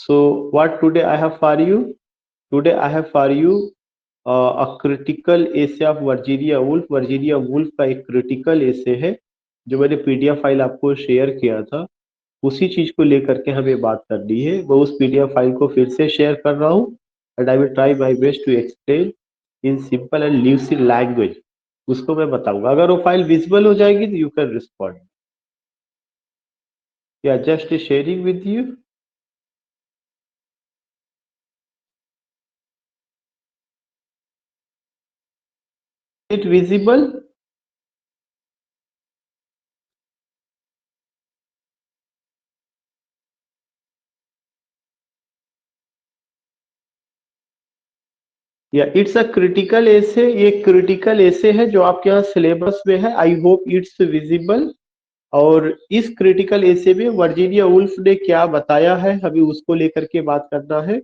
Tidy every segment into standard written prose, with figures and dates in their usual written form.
So what today I have for you? Today I have for you a critical essay of Virginia wolf. Virginia Woolf का एक critical essay है जो मैंने PDF file आपको share किया था। उसी चीज को लेकर के हमें बात करनी है। मैं उस पीडीएफ फाइल को फिर से शेयर कर रहा हूँ and I will try my best to explain in simple and lucid language. उसको मैं बताऊंगा। अगर वो फाइल विजिबल हो जाएगी तो यू कैन रिस्पॉन्ड। या just sharing with you. It visible? या इट्स अ क्रिटिकल एसे। ये क्रिटिकल एसे है जो आपके यहाँ सिलेबस में है। I hope it's visible. और इस क्रिटिकल एसे में वर्जीनिया वुल्फ ने क्या बताया है हमें उसको लेकर के बात करना है।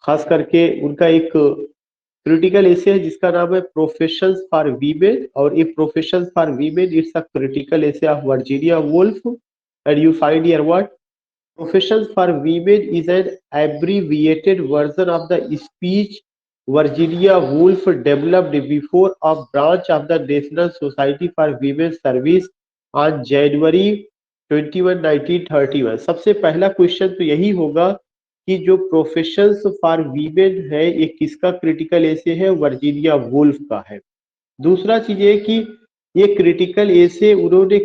खास करके उनका एक क्रिटिकल एसे है जिसका नाम है प्रोफेशंस फॉर वीमेन। और ये professions for women it's a critical essay of Virginia Woolf and you find here what Professions for Women is an abbreviated version of the speech Virginia Woolf developed before a branch of the National Society for Women's Service on January 21, 1931। सबसे पहला question तो यही होगा कि जो professions for women है ये किसका क्रिटिकल एसे है? वर्जीनिया वुल्फ का है। दूसरा चीज ये कि ये क्रिटिकल एसे उन्होंने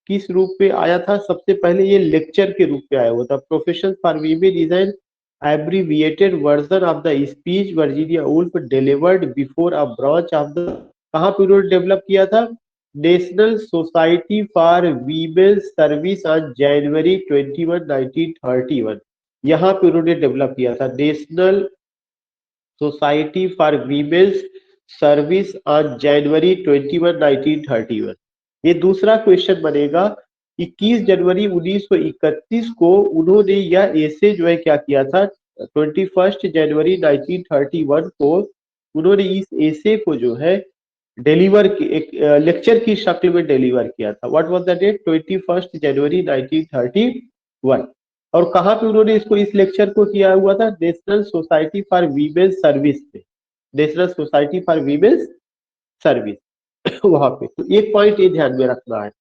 किस रूप में आया था? सबसे पहले ये लेक्चर के रूप में आया हुआ था। Profession for women is an abbreviated version of the speech Virginia Woolf delivered before a branch of the. कहाँ पे उन्होंने डेवलप किया था? National society for women service on January 21, 1931। यहाँ पे उन्होंने डेवलप किया था national society for women's service on January 21, 1931। ये दूसरा क्वेश्चन बनेगा। 21 जनवरी 1931 को उन्होंने यह ऐसे जो है क्या किया था? 21 जनवरी 1931 को उन्होंने इस ऐसे को जो है डिलीवर एक लेक्चर की शक्ल में डिलीवर किया था। What was the date? 21 जनवरी 1931। और कहाँ पे उन्होंने इसको इस लेक्चर को किया हुआ था? National society for women Service पे। National society for women Service वहां पे। तो एक पॉइंट ये ध्यान में रखना है।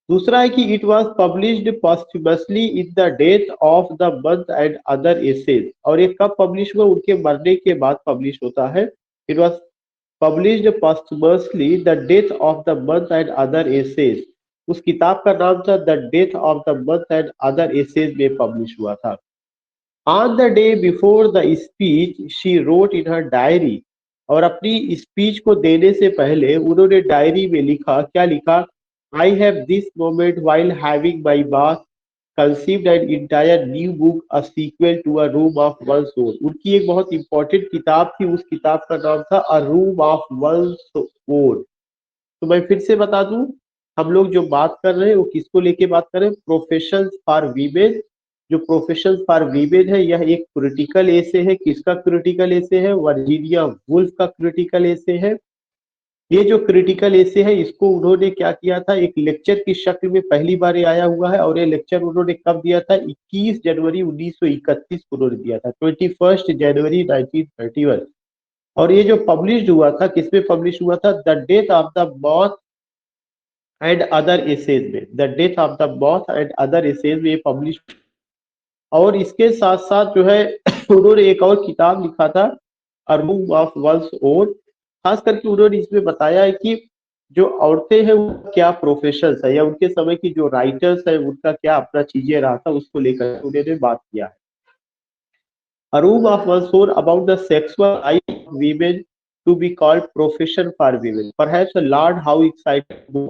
दूसरा है कि it was published posthumously in the death of the month and other essays. और ये कब पब्लिश हुआ? उनके मरने के बाद पब्लिश होता है। It was published posthumously the death of the month and other essays. उस किताब का नाम था the death of the month and other essays में पब्लिश हुआ था। On the day before the speech she wrote in her diary. और अपनी स्पीच को देने से पहले उन्होंने डायरी में लिखा, क्या लिखा? आई have this moment while having my bath conceived an entire new book, a sequel to A Room of One's Own। उनकी एक बहुत इंपॉर्टेंट किताब थी। उस किताब का नाम था A Room of One's Own। तो मैं फिर से बता दूं, हम लोग जो बात कर रहे हैं वो किसको लेके बात कर रहे हैं? Professions for women. जो प्रोफेशंस फॉर वीमेन है यह एक क्रिटिकल एसे है। किसका क्रिटिकल एसे है? वर्जीनिया वुल्फ का क्रिटिकल एसे है। ये जो क्रिटिकल एसे है इसको उन्होंने क्या किया था? एक लेक्चर की शक्ल में पहली बार ये आया हुआ है। और ये लेक्चर उन्होंने कब दिया था? 21 जनवरी 1931 को उन्होंने दिया था। 21 जनवरी 1931। और ये जो पब्लिश हुआ था किसमें पब्लिश हुआ था? The death of the moth and other essays में। The death of the moth and other essays में ये पब्लिश। और इसके साथ साथ जो है उन्होंने एक और किताब लिखा था अ रूम ऑफ वंस ओन। खास करके उन्होंने इसमें बताया है कि जो औरतें हैं उनका क्या प्रोफेशन है या उनके समय की जो राइटर्स है उनका क्या अपना चीजें रहा था उसको लेकर उन्होंने बात किया है। A room of one's own about the sexual life of women to be called profession for women. Perhaps a Lord how excited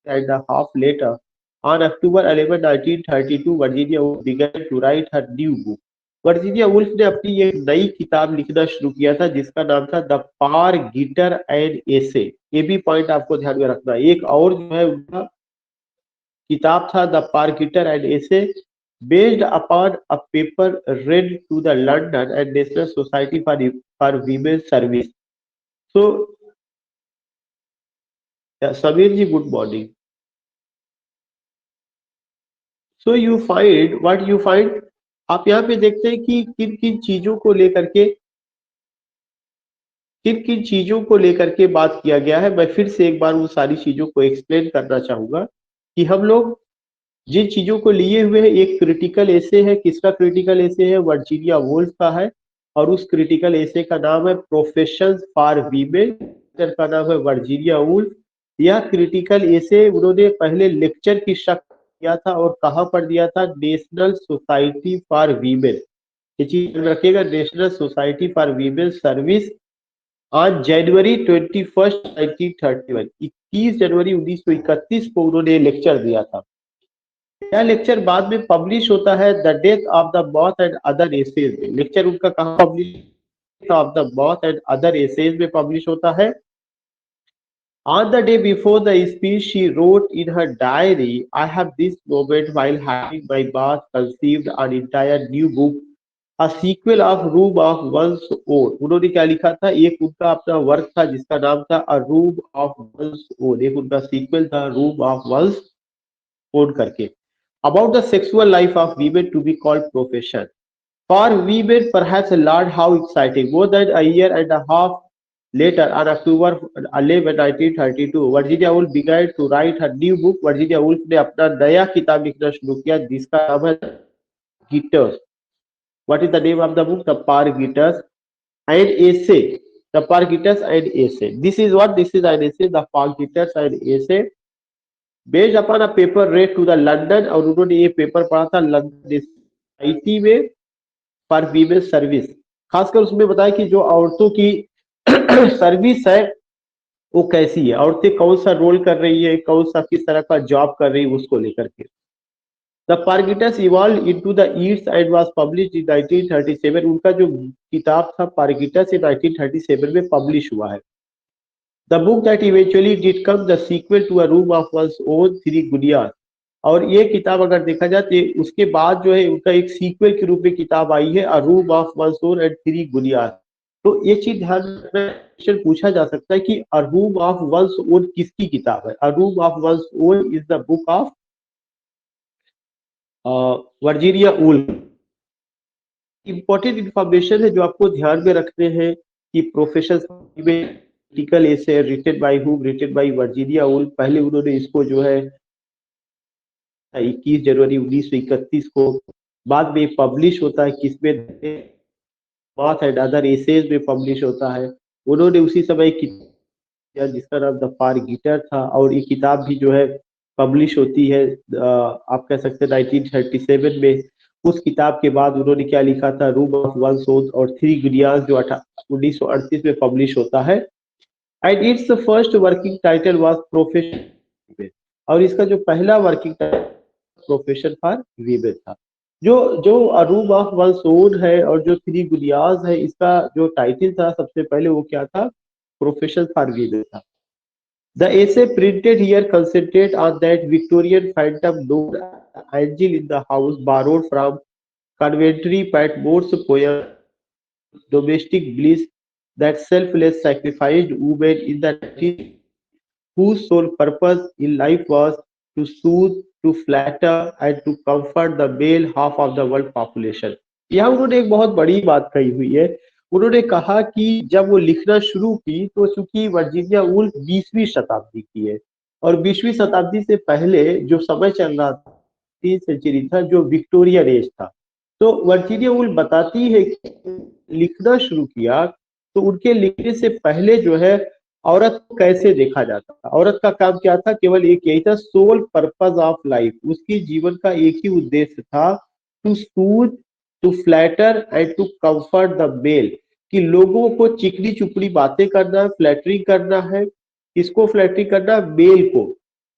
and a half later, on October 11, 1932, Virginia Woolf began to write her new book. Virginia Woolf ने अपनी एक नई किताब लिखना शुरू किया था जिसका नाम था द पार गिटर एंड एसे। ये भी पॉइंट आपको ध्यान में रखना है। एक और जो है उनका किताब था the Pargiter and essay based upon a paper read to the London and National Society for Women's Service. So, yeah, Samir ji, good morning. So you find what you find? आप यहाँ पे देखते हैं कि किन किन चीजों को लेकर के बात किया गया है। मैं फिर से एक बार वो सारी चीजों को एक्सप्लेन करना चाहूंगा कि हम लोग जिन चीजों को लिए हुए हैं, एक क्रिटिकल एसे है। किसका क्रिटिकल एसे है? वर्जीनिया वुल्फ का है। और उस क्रिटिकल एसे का नाम है प्रोफेशंस फॉर वीमेन, का नाम है वर्जीनिया वुल्फ। यह क्रिटिकल एसे उन्होंने पहले लेक्चर की शक्ल दिया था और कहाँ पर दिया था? National society for women. ये चीज रखिएगा, national society for women service, आज जनवरी 21 1931, 21 जनवरी 1931 को उन्होंने लेक्चर दिया था। यह लेक्चर बाद में पब्लिश होता है the death of the moth and other essays में। लेक्चर उनका कहाँ publish? Of the moth and other essays में पब्लिश होता है। On the day before the speech, she wrote in her diary, I have this moment while having my bath conceived an entire new book, a sequel of Room of One's Own। उन्होंने क्या लिखा था? एक उनका अपना work था जिसका नाम था A Room of One's Own, एक उनका सीक्वल था Room of One's Own करके, about the sexual life of women to be called profession. For women, perhaps learned how exciting. More than a year and a half later, on October 11, 1932, Virginia Woolf began to write her new book. Virginia Woolf ने अपना नया किताब लिखना शुरू किया जिसका नाम है Gitters. What is the name of the book? The Pargitters and Essay. The Pargitters and Essay. This is what? This is an essay. The Pargitters and Essay. Based upon a paper read to the London, और उन्होंने ये paper पढ़ा था London society में for women service. खासकर उसमें बताया कि जो औरतों की सर्विस है वो कैसी है, औरतें कौन सा रोल कर रही है, कौन सा किस तरह का जॉब कर रही है, उसको लेकर के। The Pargiters evolve into the east and was published in 1937। उनका जो किताब था पारगिटस 1937 में पब्लिश हुआ है। The book that eventually did come the sequel to A Room of One's Own, Three Gudiyas। और ये किताब अगर देखा जाए तो उसके बाद जो है उनका एक सीक्वल के रूप में किताब आई है A Room of One's Own and Three Gudiyas। तो ये चीज ध्यान में पूछा जा सकता है कि A Room of One's Own किसकी किताब है? A Room of One's Own is the book of Virginia Woolf. Important information है जो आपको ध्यान में रखने हैं कि professional critical essay written by whom? Written by Virginia Woolf. पहले उन्होंने इसको जो है 21 जनवरी 1931 को, बाद में पब्लिश होता है किसमें? बाथ एंड अदर एसेज में पब्लिश होता है। उन्होंने उसी समय किताब जिसका नाम द पारगिटर था, और ये किताब भी जो है पब्लिश होती है आप कह सकते हैं 1937 में। उस किताब के बाद उन्होंने क्या लिखा था? रूम ऑफ वन सोल्स और थ्री गुडियाज जो 1938 में पब्लिश होता है। And it's first working title was profession, और इसका जो पहला working title profession for women था। जो जो रूम ऑफ वन सोन है और जो थ्री गुडियाज है, इसका जो टाइटल था सबसे पहले वो क्या था? प्रोफेशन फॉर वीमेन था। The essay printed here concentrate on that Victorian phantom known as Angel in the House, borrowed from Coventry Patmore's poem Domestic Bliss, that selfless sacrificed woman in the 19th, whose sole purpose in life was to soothe, to flatter and to comfort the male half of the world population। यहाँ उन्होंने एक बहुत बड़ी बात कही हुई है। उन्होंने कहा कि जब वो लिखना शुरू की तो चूंकि वर्जीनिया वुल्फ 20वीं शताब्दी की है, और 20वीं शताब्दी से पहले जो समय चल रहा था 3 सेंचुरी था, जो विक्टोरियन एज था। तो वर्जीनिया वुल्फ बताती है कि लिखना शुरू किया तो उनके लिखने से पहले जो है औरत को कैसे देखा जाता था? औरत का काम क्या था? केवल एक यही था, सोल पर्पज ऑफ लाइफ। उसकी जीवन का एक ही उद्देश्य था, to soothe, to flatter and to comfort the male, कि लोगों को चिकनी चुपड़ी बातें करना है, फ्लैटरिंग करना है। किसको फ्लैटरिंग करना? मेल को,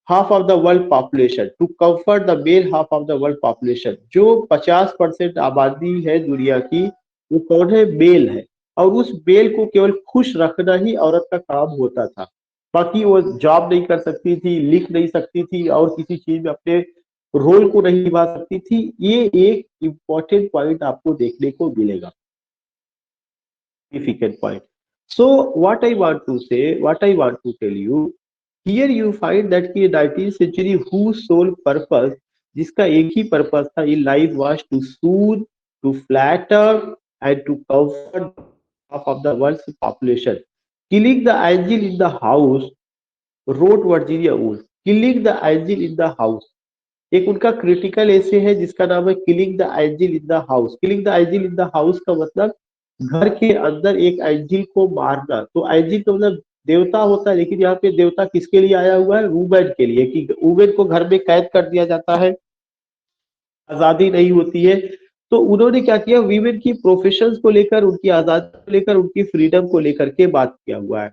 half of the world population, to comfort the male half of the world population. जो 50% आबादी है दुनिया की, वो कौन है? मेल है। और उस मेल को केवल खुश रखना ही औरत का काम होता था। बाकी वो जॉब नहीं कर सकती थी, लिख नहीं सकती थी, और किसी चीज में अपने रोल को नहीं निभा सकती थी। ये एक इंपॉर्टेंट पॉइंट आपको देखने को मिलेगा, significant point। So what I want to say, what I want to tell you, here you find that कि 19th century whose sole purpose, जिसका एक ही पर्पस था in life, was to soothe, to flatter and to comfort half of the world's population. Killing the angel in the house, wrote Virginia Woolf. Killing the angel in the house. एक उनका critical ऐसे है जिसका नाम है killing the angel in the house. Killing the angel in the house का मतलब घर के अंदर एक एंजल को मारना। तो एंजल तो मतलब देवता होता है, लेकिन यहाँ पे देवता किसके लिए आया हुआ है? वुमेन के लिए, कि वुमेन को घर में कैद कर दिया जाता है, आजादी नहीं होती है। तो उन्होंने क्या किया, वीमेन की प्रोफेशंस को लेकर, उनकी आजादी को लेकर, उनकी फ्रीडम को लेकर के बात किया हुआ है।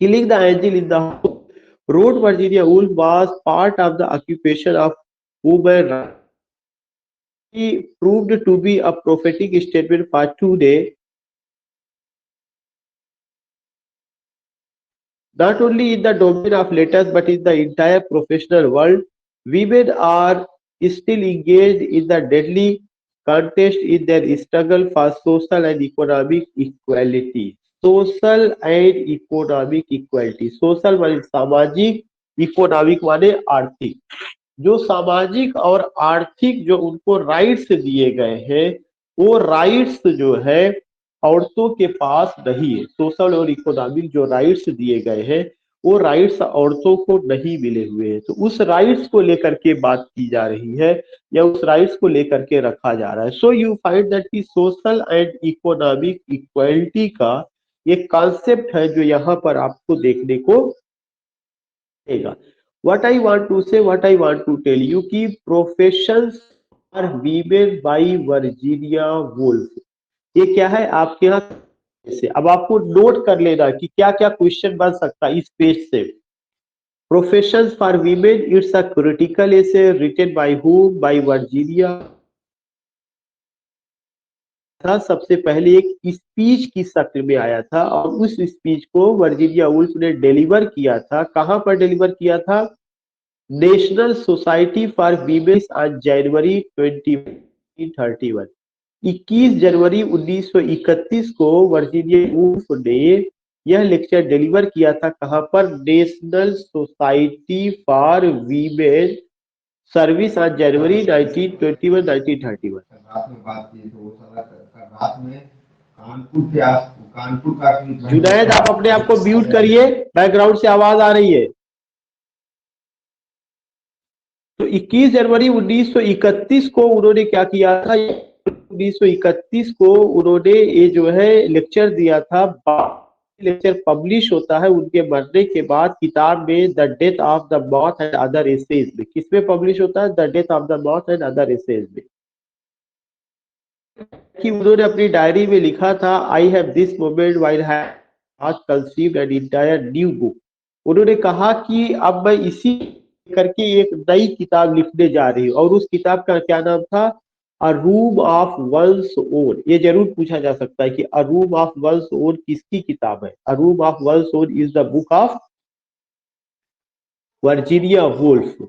Killing the angel in the house, wrote Virginia Woolf, was part of the occupation of women rights. He proved to be a prophetic statement for today. Not only in the domain of letters, but in the entire professional world, women are still engaged in the deadly contest in their struggle for social and economic equality. Social and economic equality. Social माने सामाजिक, economic माने आर्थिक। जो सामाजिक और आर्थिक जो उनको राइट्स दिए गए हैं, वो राइट्स जो है औरतों के पास नहीं है। सोशल और इकोनॉमिक जो राइट्स दिए गए हैं, वो राइट्स औरतों को नहीं मिले हुए हैं। तो उस राइट्स को लेकर के बात की जा रही है, या उस राइट्स को लेकर के रखा जा रहा है। सो यू फाइंड दैट की सोशल एंड इकोनॉमिक इक्वालिटी का एक कॉन्सेप्ट है जो यहाँ पर आपको देखने को मिलेगा। What I want to say, what I want to tell you कि professions are women by Virginia Woolf. ये क्या है आपके यहाँ से, अब आपको नोट कर लेना कि क्या क्या क्वेश्चन बन सकता है इस पेज से। Professions for women, it's a critical essay written by whom, by Virginia. था सबसे पहले एक स्पीच की शक्ल में आया था, और उस स्पीच को वर्जीनिया वुल्फ ने डिलीवर किया था। कहां पर डिलीवर किया था? National society for women on January 2031। 21 जनवरी 1931 को वर्जीनिया वुल्फ ने यह लेक्चर डिलीवर किया था। कहां पर? National society for women service on January 1921-1931। रात में बात की तो वो साला रात में कानपुर का जुनैद, आप अपने आप को म्यूट करिए, बैकग्राउंड से आवाज आ रही है। तो 21 जनवरी 1931 को उन्होंने क्या किया था? 1931 को उन्होंने ये जो है लेक्चर दिया था। लेक्चर पब्लिश होता है उनके मरने के बाद किताब में the death of the moth and other essays में। किसमें पब्लिश होता है? The death of the moth and other essays में। कि उन्होंने अपनी डायरी में लिखा था, I have this moment while have conceived an entire new book. उन्होंने कहा कि अब मैं इसी करके एक नई किताब लिखने जा रही हूँ, और उस किताब का क्या नाम था? अ रूम ऑफ वंस ओन। ये जरूर पूछा जा सकता है कि अ रूम ऑफ वंस ओन किसकी किताब है? A room of one's own is the book of Virginia Woolf.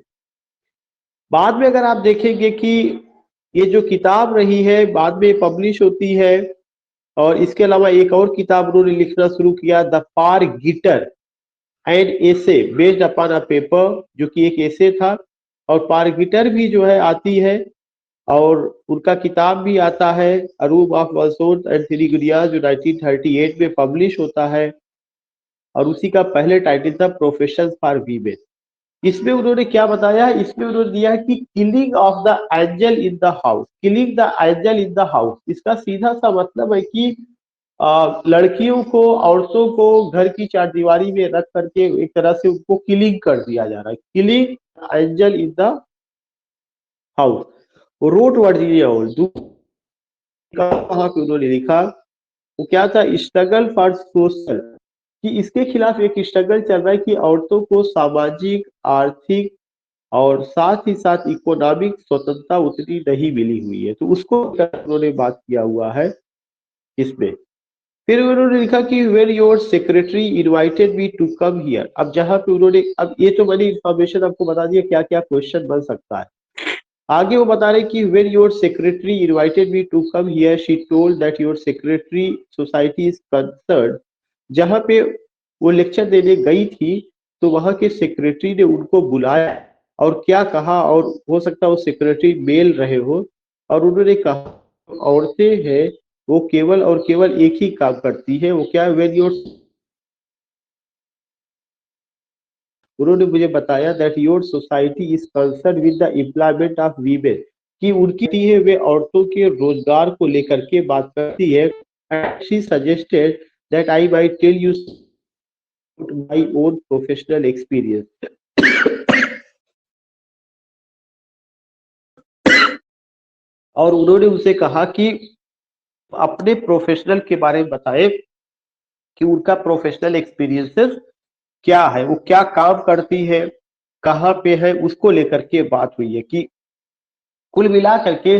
बाद में अगर आप देखेंगे कि ये जो किताब रही है बाद में पब्लिश होती है, और इसके अलावा एक और किताब उन्होंने लिखना शुरू किया, the Pargiter and essay based upon a paper, जो कि एक एसे था। और पारगिटर भी जो है आती है, और उनका किताब भी आता है, a room of one's and three गुड़ियाज, जो 1938 में पब्लिश होता है, और उसी का पहले टाइटल था प्रोफेशंस फॉर वीमेन। इसमें उन्होंने क्या बताया? इसमें उन्होंने दिया है कि killing of the angel in the house. Killing the angel in the house, इसका सीधा सा मतलब है कि लड़कियों को, औरतों को घर की चारदीवारी में रख करके एक तरह से उनको किलिंग कर दिया जा रहा है। Killing angel in the house, wrote Virginia Woolf. कहाँ पे उन्होंने लिखा, वो क्या था? स्ट्रगल फॉर सोशल, कि इसके खिलाफ एक स्ट्रगल चल रहा है कि औरतों को सामाजिक, आर्थिक और साथ ही साथ इकोनॉमिक स्वतंत्रता उतनी नहीं मिली हुई है। तो उसको उन्होंने बात किया हुआ है इसमें। फिर उन्होंने लिखा कि when your secretary invited me to come here. अब जहां पे उन्होंने, अब ये तो मैंने इंफॉर्मेशन आपको बता दिया क्या क्या क्वेश्चन बन सकता है। आगे वो बता रहे कि when your secretary invited me to come here she told that your secretary society is concerned. जहां पे वो लेक्चर देने गई थी, तो वहां के सेक्रेटरी ने उनको बुलाया, और क्या कहा, और हो सकता है वो सेक्रेटरी मेल रहे हो, और उन्होंने कहा औरतें हैं वो केवल और केवल एक ही काम करती है, वो क्या है, व्हेन योर, उन्होंने मुझे बताया that your society is concern with the employment of women, कि उनकी है वे औरतों के रोजगार को लेकर के बात करती है। She suggested that I might tell you my own professional experience. और उन्होंने उनसे कहा कि अपने प्रोफेशनल के बारे में बताए कि उनका प्रोफेशनल एक्सपीरियंसेस क्या है, वो क्या काम करती है, कहाँ पे है, उसको लेकर के बात हुई है। कि कुल मिला करके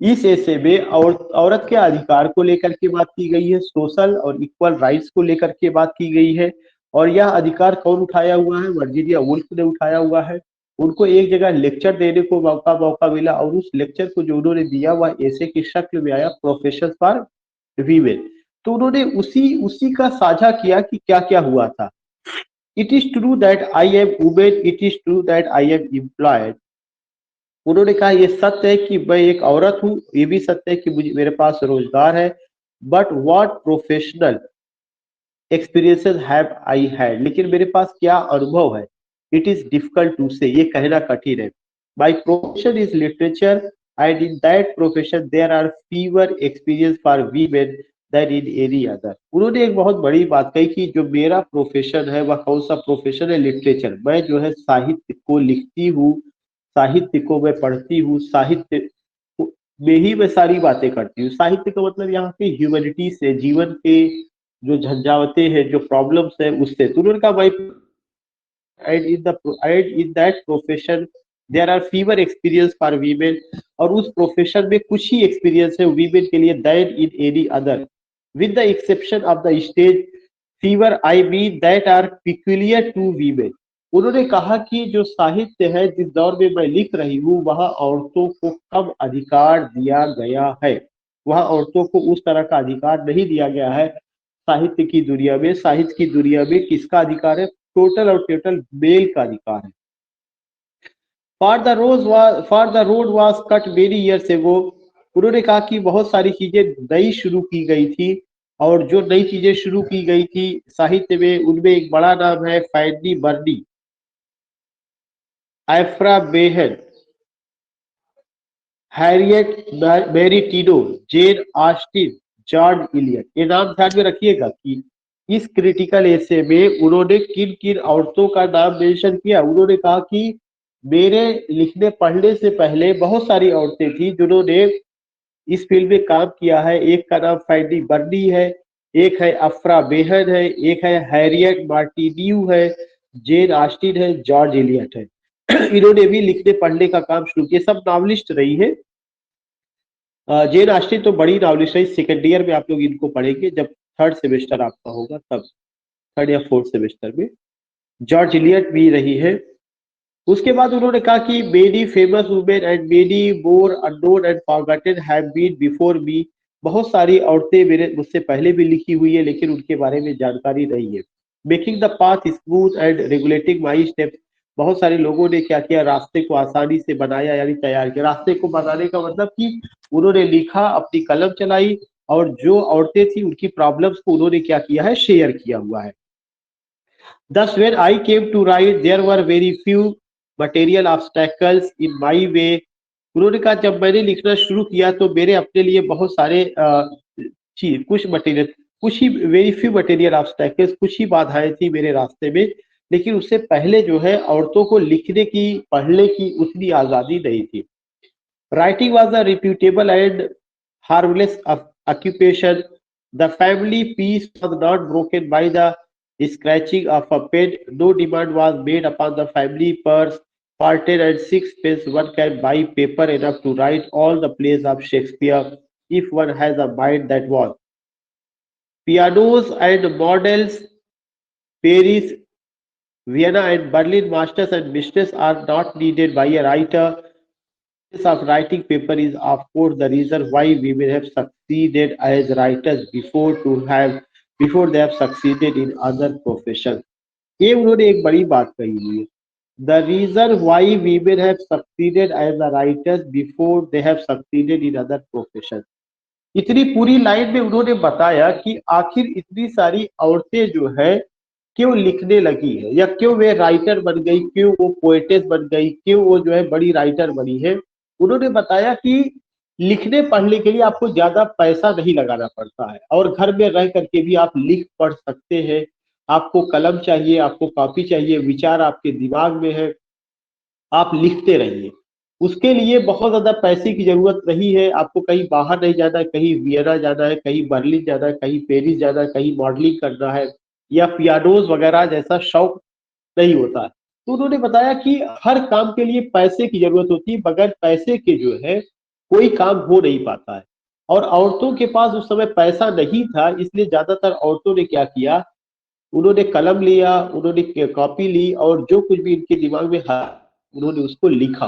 इस ऐसे में औरत के अधिकार को लेकर के बात की गई है, सोशल और इक्वल राइट्स को लेकर के बात की गई है। और यह अधिकार कौन उठाया हुआ है, वर्जीनिया वुल्फ ने उठाया हुआ है। उनको एक जगह लेक्चर देने को मौका मौका मिला और उस लेक्चर को जो उन्होंने दिया वह ऐसे की शक्ल में आया, प्रोफेशन फॉर वीमेन। तो उन्होंने उसी उसी का साझा किया कि क्या क्या हुआ था। It is true that I am women, it is true that I am employed. उन्होंने कहा ये सत्य है कि मैं एक औरत हूँ, ये भी सत्य है कि मुझे मेरे पास रोजगार है, but what professional experiences have I had, लेकिन मेरे पास क्या अनुभव है, इट इज डिफिकल्ट टू से, ये कहना कठिन है। My profession is literature and in that profession there are fewer experience for women than in any other. उन्होंने एक बहुत बड़ी बात कही कि जो मेरा प्रोफेशन है वह कौन सा प्रोफेशन है, लिटरेचर। मैं जो है साहित्य को लिखती हूँ, साहित्य को मैं पढ़ती हूँ, साहित्य में ही मैं सारी बातें करती हूँ। साहित्य का मतलब यहाँ पे ह्यूमैनिटी से, जीवन के जो झंझावते हैं, जो प्रॉब्लम्स है उससे। तो उन्होंने कहा भाई and in that profession there are fewer experience for women, और उस प्रोफेशन में कुछ ही एक्सपीरियंस है वीमेन के लिए than in any other, with the exception of the stage fever I mean that are peculiar to women। उन्होंने कहा कि जो साहित्य है जिस दौर में मैं लिख रही हूँ वहाँ औरतों को कम अधिकार दिया गया है, वहाँ औरतों को उस तरह का अधिकार नहीं दिया गया है। साहित्य की दुनिया में, साहित्य की दुनिया में किसका अधिकार है, टोटल और टोटल मेल का अधिकार है। For the road was cut very years ago. उन्होंने कहा कि बहुत सारी चीजें नई शुरू की गई थी, और जो नई चीजें शुरू की गई थी साहित्य में, उनमें एक बड़ा नाम है फैंडी Burney, Aphra Behn, Harriet Mary टीडो, जेन ऑस्टिन, जॉर्ज इलियट। ये नाम ध्यान में रखिएगा कि इस क्रिटिकल एसे में उन्होंने किन किन औरतों का नाम मेंशन किया। उन्होंने कहा कि मेरे लिखने पढ़ने से पहले बहुत सारी औरतें थी जिन्होंने इस फील्ड में काम किया है। एक का नाम फैंडी बर्नी है, एक है अफ्रा बेहन है, एक है हैरियट मार्टिन्यू है, जेन ऑस्टिन है, जॉर्ज इलियट है। इन्होंने भी लिखने पढ़ने का काम शुरू किया, सब नॉवलिस्ट रही है। जेन ऑस्टिन तो बड़ी नॉवलिस्ट रही, सेकेंड ईयर में आप लोग इनको पढ़ेंगे जब थर्ड सेमेस्टर आपका होगा, तब थर्ड या फोर्थ सेमेस्टर में। जॉर्ज इलियट भी रही है। उसके बाद उन्होंने कहा कि many famous women and many more unknown and forgotten have been before me. बहुत सारी औरतें मेरे मुझसे पहले भी लिखी हुई है लेकिन उनके बारे में जानकारी नहीं है। Making the path smooth and regulating my steps. बहुत सारे लोगों ने क्या किया, रास्ते को आसानी से बनाया, यानी तैयार किया। रास्ते को बनाने का मतलब कि उन्होंने लिखा, अपनी कलम चलाई, और जो औरतें थी उनकी प्रॉब्लम्स को उन्होंने क्या किया है, शेयर किया हुआ है। Thus, when I came to write, there were very few material obstacles in my way। उन्होंने कहा जब मैंने लिखना शुरू किया तो मेरे अपने लिए बहुत सारे चीज, कुछ मटेरियल, कुछ ही वेरी फ्यू मटेरियल ऑब्स्टैकल्स, कुछ ही बाधाएं थी मेरे रास्ते में। लेकिन उससे पहले जो है औरतों को लिखने की, पढ़ने की उतनी आजादी नहीं थी। Writing was a reputable and harmless occupation. The family peace was not broken by the scratching of a pen. No demand was made upon the family purse. For 10 and 6 pence, one can buy paper enough to write all the plays of Shakespeare if one has a mind that was. Pianos and models, Paris, Vienna, and Berlin masters and mistresses are not needed by a writer of writing paper is of course the reason why women have succeeded as writers before they have succeeded in other professions। ये उन्होंने एक बड़ी बात कही हुई है। The reason why women have succeeded as a writers before they have succeeded in other professions। इतनी पूरी लाइन में उन्होंने बताया कि आखिर इतनी सारी औरतें जो है क्यों लिखने लगी है, या क्यों वे राइटर बन गई, क्यों वो पोएटेस बन गई, क्यों वो जो है बड़ी राइटर बनी है। उन्होंने बताया कि लिखने पढ़ने के लिए आपको ज्यादा पैसा नहीं लगाना पड़ता है, और घर में रह करके भी आप लिख पढ़ सकते हैं। आपको कलम चाहिए, आपको कॉपी चाहिए, विचार आपके दिमाग में है, आप लिखते रहिए। उसके लिए बहुत ज्यादा पैसे की जरूरत नहीं है, आपको कहीं बाहर नहीं जाना है, कहीं वियना जाना है, कहीं बर्लिन जाना है, कहीं पेरिस जाना है, कहीं मॉडलिंग करना है, या पियानोज वगैरह जैसा शौक नहीं होता है। तो उन्होंने बताया कि हर काम के लिए पैसे की जरूरत होती है, बगैर पैसे के जो है कोई काम हो नहीं पाता है। और औरतों के पास उस समय पैसा नहीं था, इसलिए ज्यादातर औरतों ने क्या किया, उन्होंने कलम लिया, उन्होंने कॉपी ली, और जो कुछ भी इनके दिमाग में है उन्होंने उसको लिखा।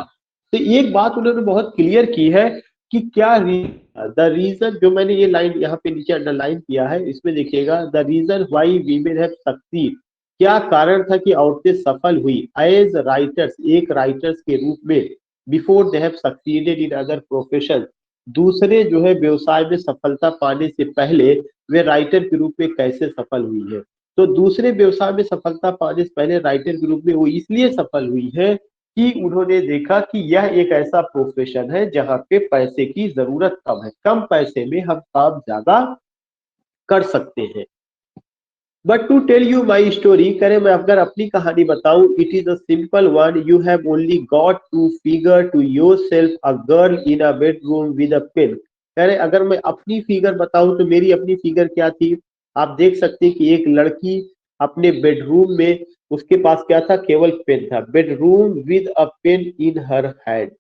तो एक बात उन्होंने बहुत क्लियर की है कि क्या द रीजन, जो मैंने ये लाइन यहाँ पे नीचे अंडरलाइन किया है, इसमें देखिएगा, the reason why women have succeed, क्या कारण था कि औरतें सफल हुई एज राइटर्स, एक राइटर्स के रूप में, before they have succeeded in other profession, दूसरे जो है व्यवसाय में सफलता पाने से पहले वे राइटर के रूप में कैसे सफल हुई है। तो दूसरे व्यवसाय में सफलता पाने से पहले राइटर के रूप में वो इसलिए सफल हुई है कि उन्होंने देखा कि यह एक ऐसा प्रोफेशन है जहां पे पैसे की जरूरत कम है, कम पैसे में हम काम ज्यादा कर सकते हैं। But to tell you my story, करे मैं अगर अपनी कहानी बताऊं, it is a simple one, you have only got to figure to your self a girl in a bedroom with a pen. कह रहे अगर मैं अपनी फिगर बताऊं तो मेरी अपनी फिगर क्या थी, आप देख सकते हैं कि एक लड़की अपने बेडरूम में, उसके पास क्या था, केवल पेन था, bedroom with a pain in her hand.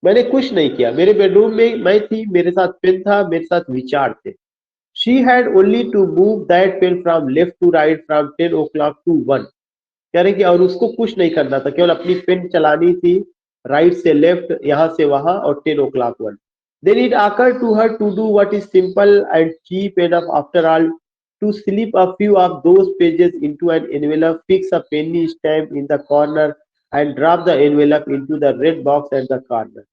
मैंने कुछ नहीं किया, मेरे बेडरूम में मैं थी, मेरे साथ पेन था, मेरे साथ विचार थे। She had only to move that pen from left to right from 10 o'clock to 1। कह रहे कि और उसको कुछ नहीं करना था, केवल अपनी पेन चलानी थी, राइट से लेफ्ट, यहाँ से वहां, और 10 o'clock 1। Then it occurred to her to do what is simple and cheap enough after all, to slip a few of those pages into an envelope, fix a penny stamp in the corner and drop the envelope into the red box at the corner।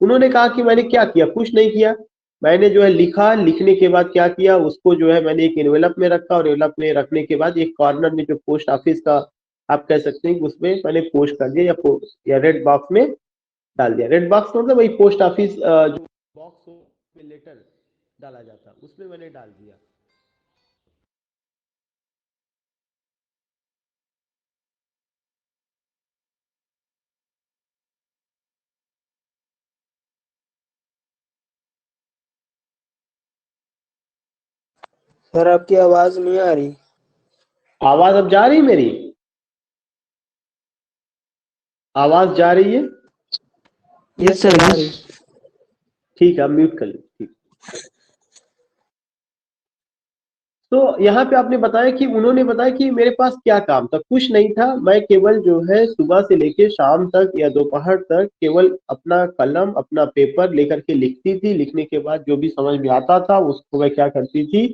उन्होंने कहा कि मैंने क्या किया, कुछ नहीं किया, मैंने जो है लिखा, लिखने के बाद क्या किया, उसको जो है मैंने एक एनवेलप में रखा, और एनवेलप में रखने के बाद एक कॉर्नर में जो पोस्ट ऑफिस का आप कह सकते हैं कि उसमें मैंने पोस्ट कर दिया, या रेड बॉक्स में डाल दिया। रेड बॉक्स मतलब वही पोस्ट ऑफिस जो बॉक्स में लेटर डाला जाता, उसमें मैंने डाल दिया। सर आपकी आवाज नहीं आ रही। आवाज अब जा रही मेरी, आवाज जा रही है? यस सर आ रही। ठीक है, म्यूट कर ली, ठीक। तो यहाँ पे आपने बताया कि उन्होंने बताया कि मेरे पास क्या काम था, कुछ नहीं था, मैं केवल जो है सुबह से लेके शाम तक या दोपहर तक केवल अपना कलम, अपना पेपर लेकर के लिखती थी। लिखने के बाद जो भी समझ में आता था उसको मैं क्या करती थी,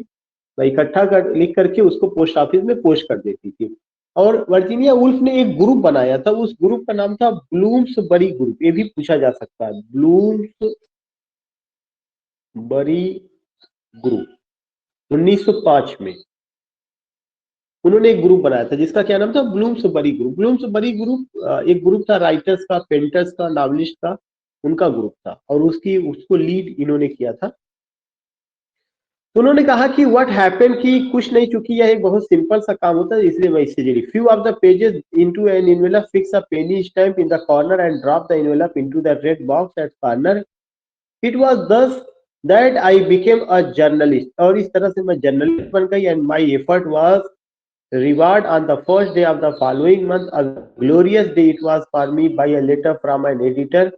मैं इकट्ठा कर लिख करके उसको पोस्ट ऑफिस में पोस्ट कर देती थी। और वर्जीनिया वुल्फ ने एक ग्रुप बनाया था, उस ग्रुप का नाम था ब्लूम्सबरी ग्रुप। ये भी पूछा जा सकता है, ब्लूम्सबरी ग्रुप 1905 में उन्होंने एक ग्रुप बनाया था जिसका क्या नाम था, ब्लूम्सबरी ग्रुप। ब्लूम्सबरी ग्रुप एक ग्रुप था राइटर्स का, पेंटर्स का, नॉवलिस्ट का, उनका ग्रुप था, और उसको लीड इन्होंने किया था। तो उन्होंने कहा कि व्हाट हैपेंड, कि कुछ नहीं, चूंकि यह एक बहुत सिंपल सा काम होता है इसलिए मैं इससे जुड़ी। Few of the pages into an envelope, fix a penny stamp in the corner and drop the envelope into the red box at corner. It was thus that I became a journalist, और इस तरह से मैं journalist बन गई। And my effort was reward on the first day of the following month, a glorious day it was for me, by a letter from an editor।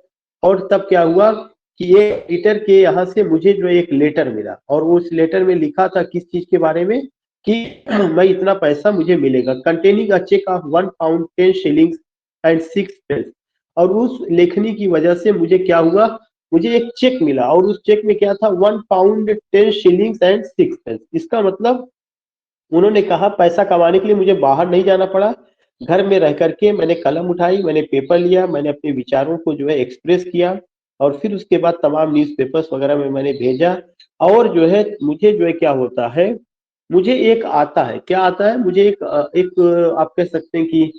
और तब क्या हुआ कि ये एडिटर के यहाँ से मुझे जो एक लेटर मिला, और उस लेटर में लिखा था किस चीज के बारे में, कि मैं इतना पैसा मुझे मिलेगा, containing a cheque of 1 pound 10 shillings and 6 pence। और उस लेखनी की वजह से मुझे क्या हुआ, मुझे एक चेक मिला, और उस चेक में क्या था, 1 pound 10 shillings and 6 pence। इसका मतलब उन्होंने कहा पैसा कमाने के लिए मुझे बाहर नहीं जाना पड़ा, घर में रह करके मैंने कलम उठाई, मैंने पेपर लिया, मैंने अपने विचारों को जो है एक्सप्रेस किया, और फिर उसके बाद तमाम न्यूज़पेपर्स वगैरह में मैंने भेजा, और जो है मुझे जो है क्या होता है, मुझे एक आता है, क्या आता है, मुझे एक आप कह सकते हैं कि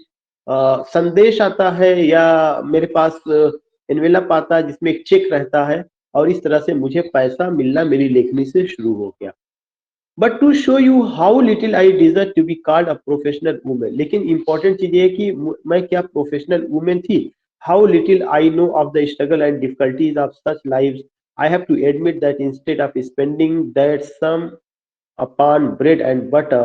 संदेश आता है, या मेरे पास एनवेलप आता है जिसमें एक चेक रहता है, और इस तरह से मुझे पैसा मिलना मेरी लेखनी से शुरू हो गया। But to show you how little I deserve to be called a professional women, लेकिन इंपॉर्टेंट चीज ये है कि मैं क्या प्रोफेशनल वुमेन थी। How little I know of the struggle and difficulties of such lives, I have to admit that instead of spending that sum upon bread and butter,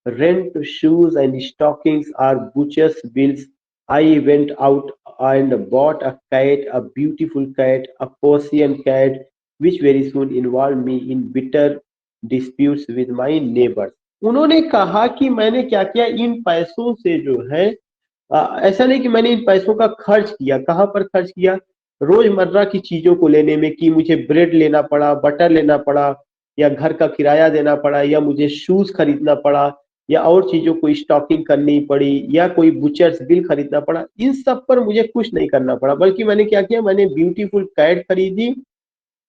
rent, shoes and stockings or butcher's bills, I went out and bought a cat, a beautiful cat, a Persian cat, which very soon involved me in bitter disputes with my neighbors. उन्होंने कहा कि मैंने क्या किया इन पैसों से जो है, ऐसा नहीं कि मैंने इन पैसों का खर्च किया, कहाँ पर खर्च किया, रोजमर्रा की चीजों को लेने में, कि मुझे ब्रेड लेना पड़ा, बटर लेना पड़ा, या घर का किराया देना पड़ा, या मुझे शूज खरीदना पड़ा, या और चीजों को स्टॉकिंग करनी पड़ी, या कोई बुचर्स बिल खरीदना पड़ा, इन सब पर मुझे कुछ नहीं करना पड़ा, बल्कि मैंने क्या किया, मैंने ब्यूटीफुल कैट खरीदी,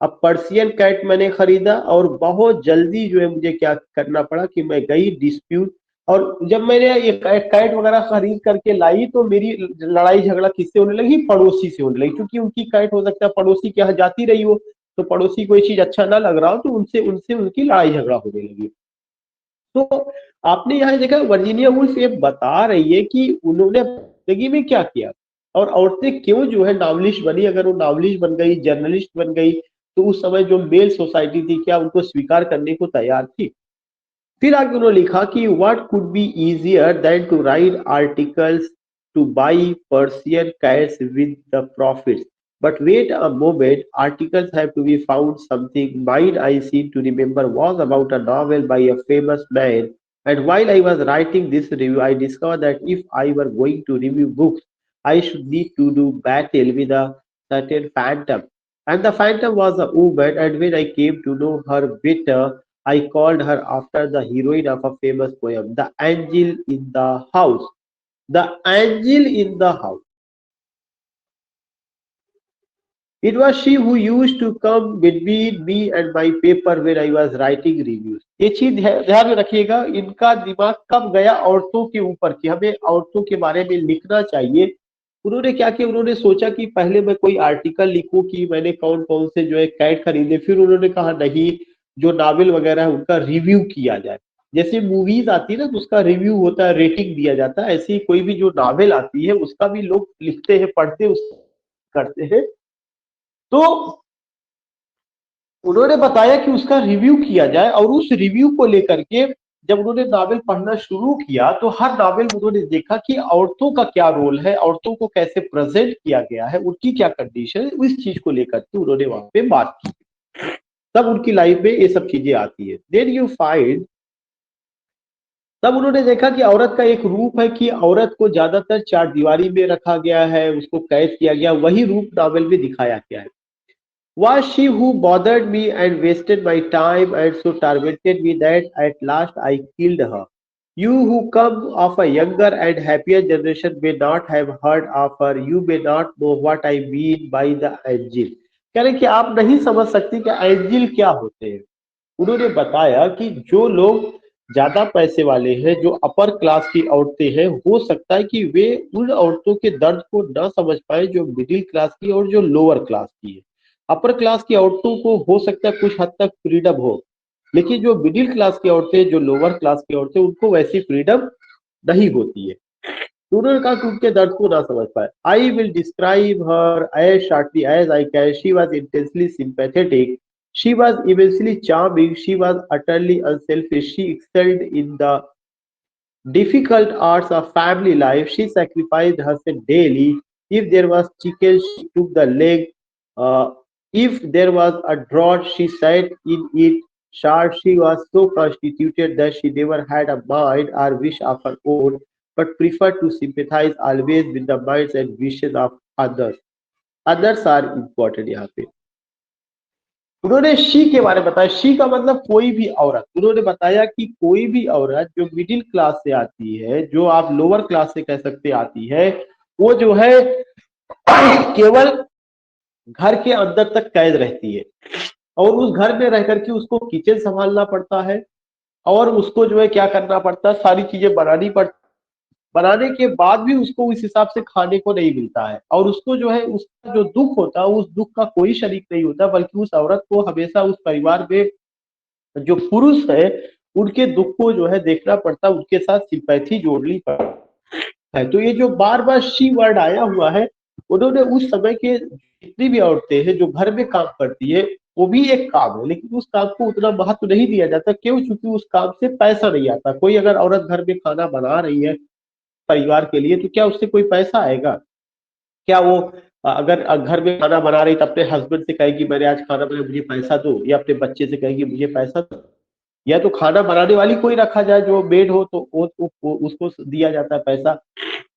अब पर्शियन कैट मैंने खरीदा, और बहुत जल्दी जो है मुझे क्या करना पड़ा कि मैं गई डिस्प्यूट, और जब मैंने ये कैट वगैरह खरीद करके लाई तो मेरी लड़ाई झगड़ा किससे होने लगी, पड़ोसी से होने लगी, क्योंकि उनकी कैट हो सकता है पड़ोसी के यहाँ जाती रही हो, तो पड़ोसी को ये चीज अच्छा ना लग रहा हो, तो उनसे उनसे उनकी लड़ाई झगड़ा होने लगी। तो आपने यहाँ देखा वर्जीनिया वुल्फ ये बता रही है कि उन्होंने जिंदगी में क्या किया, और औरतें क्यों जो है नॉवलिस्ट बनी, अगर वो नॉवलिस्ट बन गई, जर्नलिस्ट बन गई, तो उस समय जो मेल सोसाइटी थी क्या उनको स्वीकार करने को तैयार थी। फिर आगे उन्होंने लिखा कि what could be easier than to write articles to buy Persian cats with the profits, but wait a moment, articles have to be found something. Mine, I seem to remember, was about a novel by a famous man. And while I was writing this review, I discovered that if I were going to review books, I should need to do battle with a certain phantom. And the phantom was a woman, and when I came to know her better, I called her after the heroine of a famous poem, The Angel in the House. The Angel in the House. It was she who used to come between me and my paper when I was writing reviews. ये चीज ध्यान में रखिएगा, इनका दिमाग कब गया औरतों के ऊपर कि हमें औरतों के बारे में लिखना चाहिए। उन्होंने क्या किया, उन्होंने सोचा कि पहले मैं कोई आर्टिकल लिखूं कि मैंने कौन कौन से जो है कैट खरीदे, फिर उन्होंने कहा नहीं, जो नावल वगैरह है उनका रिव्यू किया जाए। जैसे मूवीज आती है ना तो उसका रिव्यू होता है, रेटिंग दिया जाता है, ऐसे ही कोई भी जो नावल आती है उसका भी लोग लिखते हैं, पढ़ते हैं, करते हैं। तो उन्होंने बताया कि उसका रिव्यू किया जाए, और उस रिव्यू को लेकर के जब उन्होंने नावल पढ़ना शुरू किया तो हर नावल में उन्होंने देखा कि औरतों का क्या रोल है, औरतों को कैसे प्रेजेंट किया गया है, उनकी क्या कंडीशन है, उस चीज को लेकर के उन्होंने वहां पे बात की। तब उनकी लाइफ में ये सब चीजें आती है। देन यू फाइंड, तब उन्होंने देखा कि औरत का एक रूप है कि औरत को ज्यादातर चार दीवारी में रखा गया है, उसको कैद किया गया, वही रूप नावल में दिखाया गया है। Was she who bothered me and wasted my time and so tormented me that at last I killed her? You who come of a younger and happier generation may not have heard of her. You may not know what I mean by the angel. कह रहे कि आप नहीं समझ सकती कि angel क्या होते हैं। उन्होंने बताया कि जो लोग ज्यादा पैसे वाले हैं, जो अपर क्लास की औरतें हैं, हो सकता है कि वे उन औरतों के दर्द को न समझ पाए जो मिडिल क्लास की और जो लोअर क्लास की है। अपर क्लास की औरतों को हो सकता है कुछ हद तक फ्रीडम हो, लेकिन जो मिडिल क्लास की औरतें, जो लोअर क्लास की औरतें, उनको वैसी फ्रीडम नहीं होती है। तो उन्होंने कहा कि उनके दर्द को ना समझ पाए। I will describe her as shortly as I can. She was intensely sympathetic, she was immensely charming, she was utterly unselfish, she excelled in the difficult arts of family life, she sacrificed herself daily. If there was chicken, she took the leg. uh, if there was a draught, she sat in it. Short, she was so constituted that she never had a mind or wish of her own, but preferred to sympathize always with the minds and wishes of others. Others are important यहाँ पे। उन्होंने she के बारे में बताया, she का मतलब कोई भी औरत। उन्होंने बताया कि कोई भी औरत जो मिडिल क्लास से आती है, जो आप लोअर क्लास से कह सकते आती है, वो जो है केवल घर के अंदर तक कैद रहती है और उस घर में रह करके उसको किचन संभालना पड़ता है और उसको जो है क्या करना पड़ता है, सारी चीजें बनाने के बाद भी उसको उस हिसाब से खाने को नहीं मिलता है और उसको जो है उसका जो दुख होता है उस दुख का कोई शरीक नहीं होता, बल्कि उस औरत को हमेशा उस परिवार में जो पुरुष है उनके दुख को जो है देखना पड़ता है, उनके साथ सिंपैथी जोड़नी पड़ती है। तो ये जो बार बार शी वर्ड आया हुआ है, उन्होंने उस समय के जितनी भी औरतें हैं जो घर में काम करती है वो भी एक काम है, लेकिन उस काम को उतना महत्व नहीं दिया जाता। क्यों? क्योंकि उस काम से पैसा नहीं आता। कोई अगर औरत घर में खाना बना रही है परिवार के लिए तो क्या उससे कोई पैसा आएगा? क्या वो अगर घर में खाना बना रही तो अपने हस्बैंड से कहेगी मैंने आज खाना बनाया मुझे पैसा दो, या अपने बच्चे से कहेगी मुझे पैसा दो? या तो खाना बनाने वाली कोई रखा जाए जो मेड हो तो उसको दिया जाता है पैसा।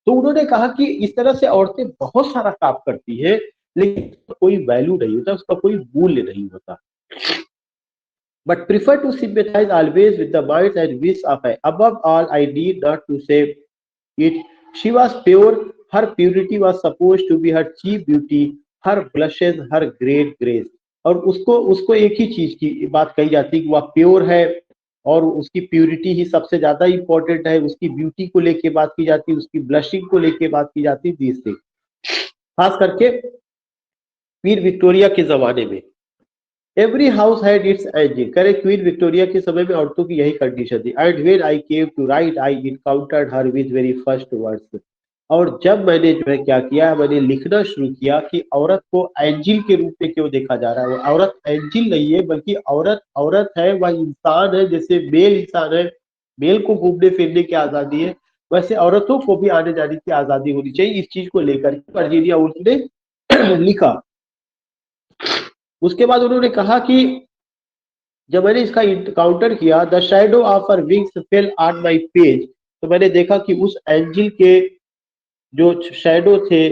तो उन्होंने कहा कि इस तरह से औरतें बहुत सारा काम करती है लेकिन उसका कोई वैल्यू नहीं होता, उसका कोई मूल्य नहीं होता। But prefer to sympathize always with the minds and wish of I. Above all, I need not to say it. She was pure. Her purity was supposed to be her chief beauty. Her blushes, her great grace. और उसको उसको एक ही चीज की बात कही जाती है कि वह प्योर है और उसकी प्यूरिटी ही सबसे ज्यादा इंपॉर्टेंट है। उसकी ब्यूटी को लेके बात की जाती है, उसकी ब्लशिंग को लेके बात की जाती है, दीज थिंग। खास करके क्वीन विक्टोरिया के जमाने में every house had its angel. Correct, queen Victoria के समय में औरतों की यही कंडीशन थी। And when I came to write I encountered her with very first words. और जब मैंने जो है क्या किया, मैंने लिखना शुरू किया कि औरत को एंजिल के रूप में क्यों देखा जा रहा है। वो औरत एंजिल नहीं है बल्कि औरत औरत है, वह इंसान है। जैसे मेल इंसान है, मेल को घूमने फिरने की आजादी है, वैसे औरतों को भी आने जाने की आजादी होनी चाहिए। इस चीज को लेकर वर्जीनिया वुल्फ ने लिखा। उसके बाद उन्होंने कहा कि जब मैंने इसका काउंटर किया, the shadow of her wings fell on my page, तो मैंने देखा कि उस एंजिल के जो शैडो थे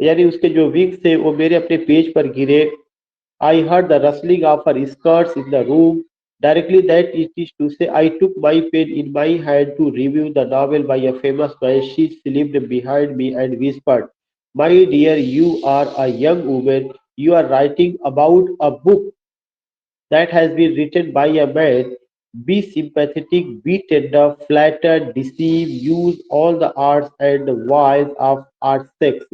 यानी उसके जो विंग्स थे वो मेरे अपने पेज पर गिरे। I heard the rustling of her skirts in the room directly that it is to say I took my pen in my hand to review the novel by a famous man. She slipped behind me and whispered, my dear you are a young woman, you are writing about a book that has been written by a man. Be sympathetic, be tender, flatter, deceive, use all the arts and wiles of art sex.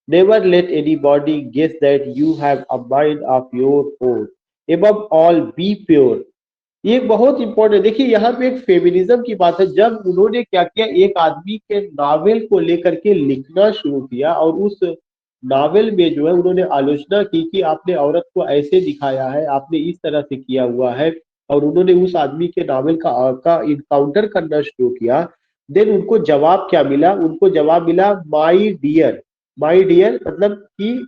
Never let anybody guess that you have a mind of your own. Above all, be pure. ये बहुत important है। देखिए यहाँ पे एक feminism की बात है। जब उन्होंने क्या किया, एक आदमी के नावल को लेकर के लिखना शुरू किया और उस नावल में जो है उन्होंने आलोचना की कि आपने औरत को ऐसे दिखाया है, आपने इस तरह से किया हुआ है, और उन्होंने उस आदमी के नावल का इनकाउंटर करना शुरू किया। देन उनको जवाब क्या मिला? उनको जवाब मिला माई डियर। माई डियर मतलब कि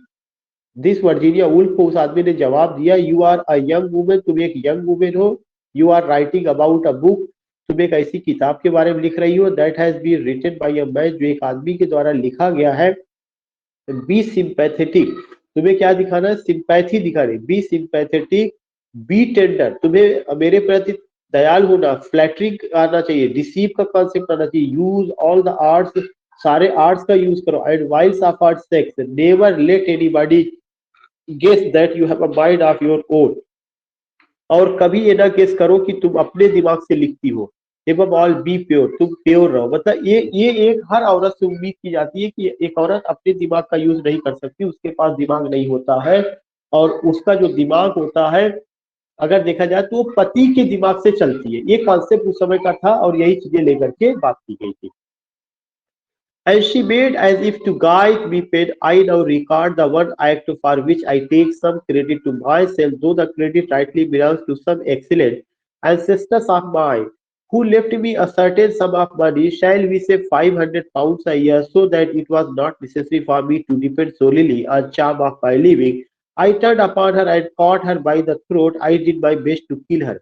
दिस वर्जीनिया वुल्फ को उस आदमी ने जवाब दिया, you are a young women, तुम एक यंग वुमेन हो। You are writing about a book, तुम एक ऐसी किताब के बारे में लिख रही हो that has been written by a man, जो एक आदमी के द्वारा लिखा गया है। बी सिंपैथेटिक, तुम्हें क्या दिखाना है? सिंपैथी दिखानी। बी सिंपैथेटिक, बी टेंडर, तुम्हें मेरे प्रति दयाल होना, फ्लैटरिंग आना चाहिए, डिसीव का कॉन्सेप्ट आना चाहिए, यूज ऑल द आर्ट्स, सारे आर्ट्स का यूज करो, and wiles of art sex, never let anybody guess that you have a mind of your own. और कभी ये ना गेस करो कि तुम अपने दिमाग से लिखती हो। एबव ऑल बी प्योर, तुम प्योर रहो। मतलब ये एक हर औरत से उम्मीद की जाती है कि एक औरत अपने दिमाग का यूज नहीं कर सकती, उसके पास दिमाग नहीं होता है, और उसका जो दिमाग होता है अगर देखा जाए तो वो पति के दिमाग से चलती है। ये कॉन्सेप्ट उस समय का था और यही चीजें लेकर के बात की गई थी। And she made as if to guide me pen. I now record the one act for which I take some credit to myself, though the credit rightly belongs to some excellent ancestors of mine, who left me a certain sum of money, shall we say £500 a year, so that it was not necessary for me to depend solely on charm of my living. I turned upon her and caught her by the throat. I did my best to kill her.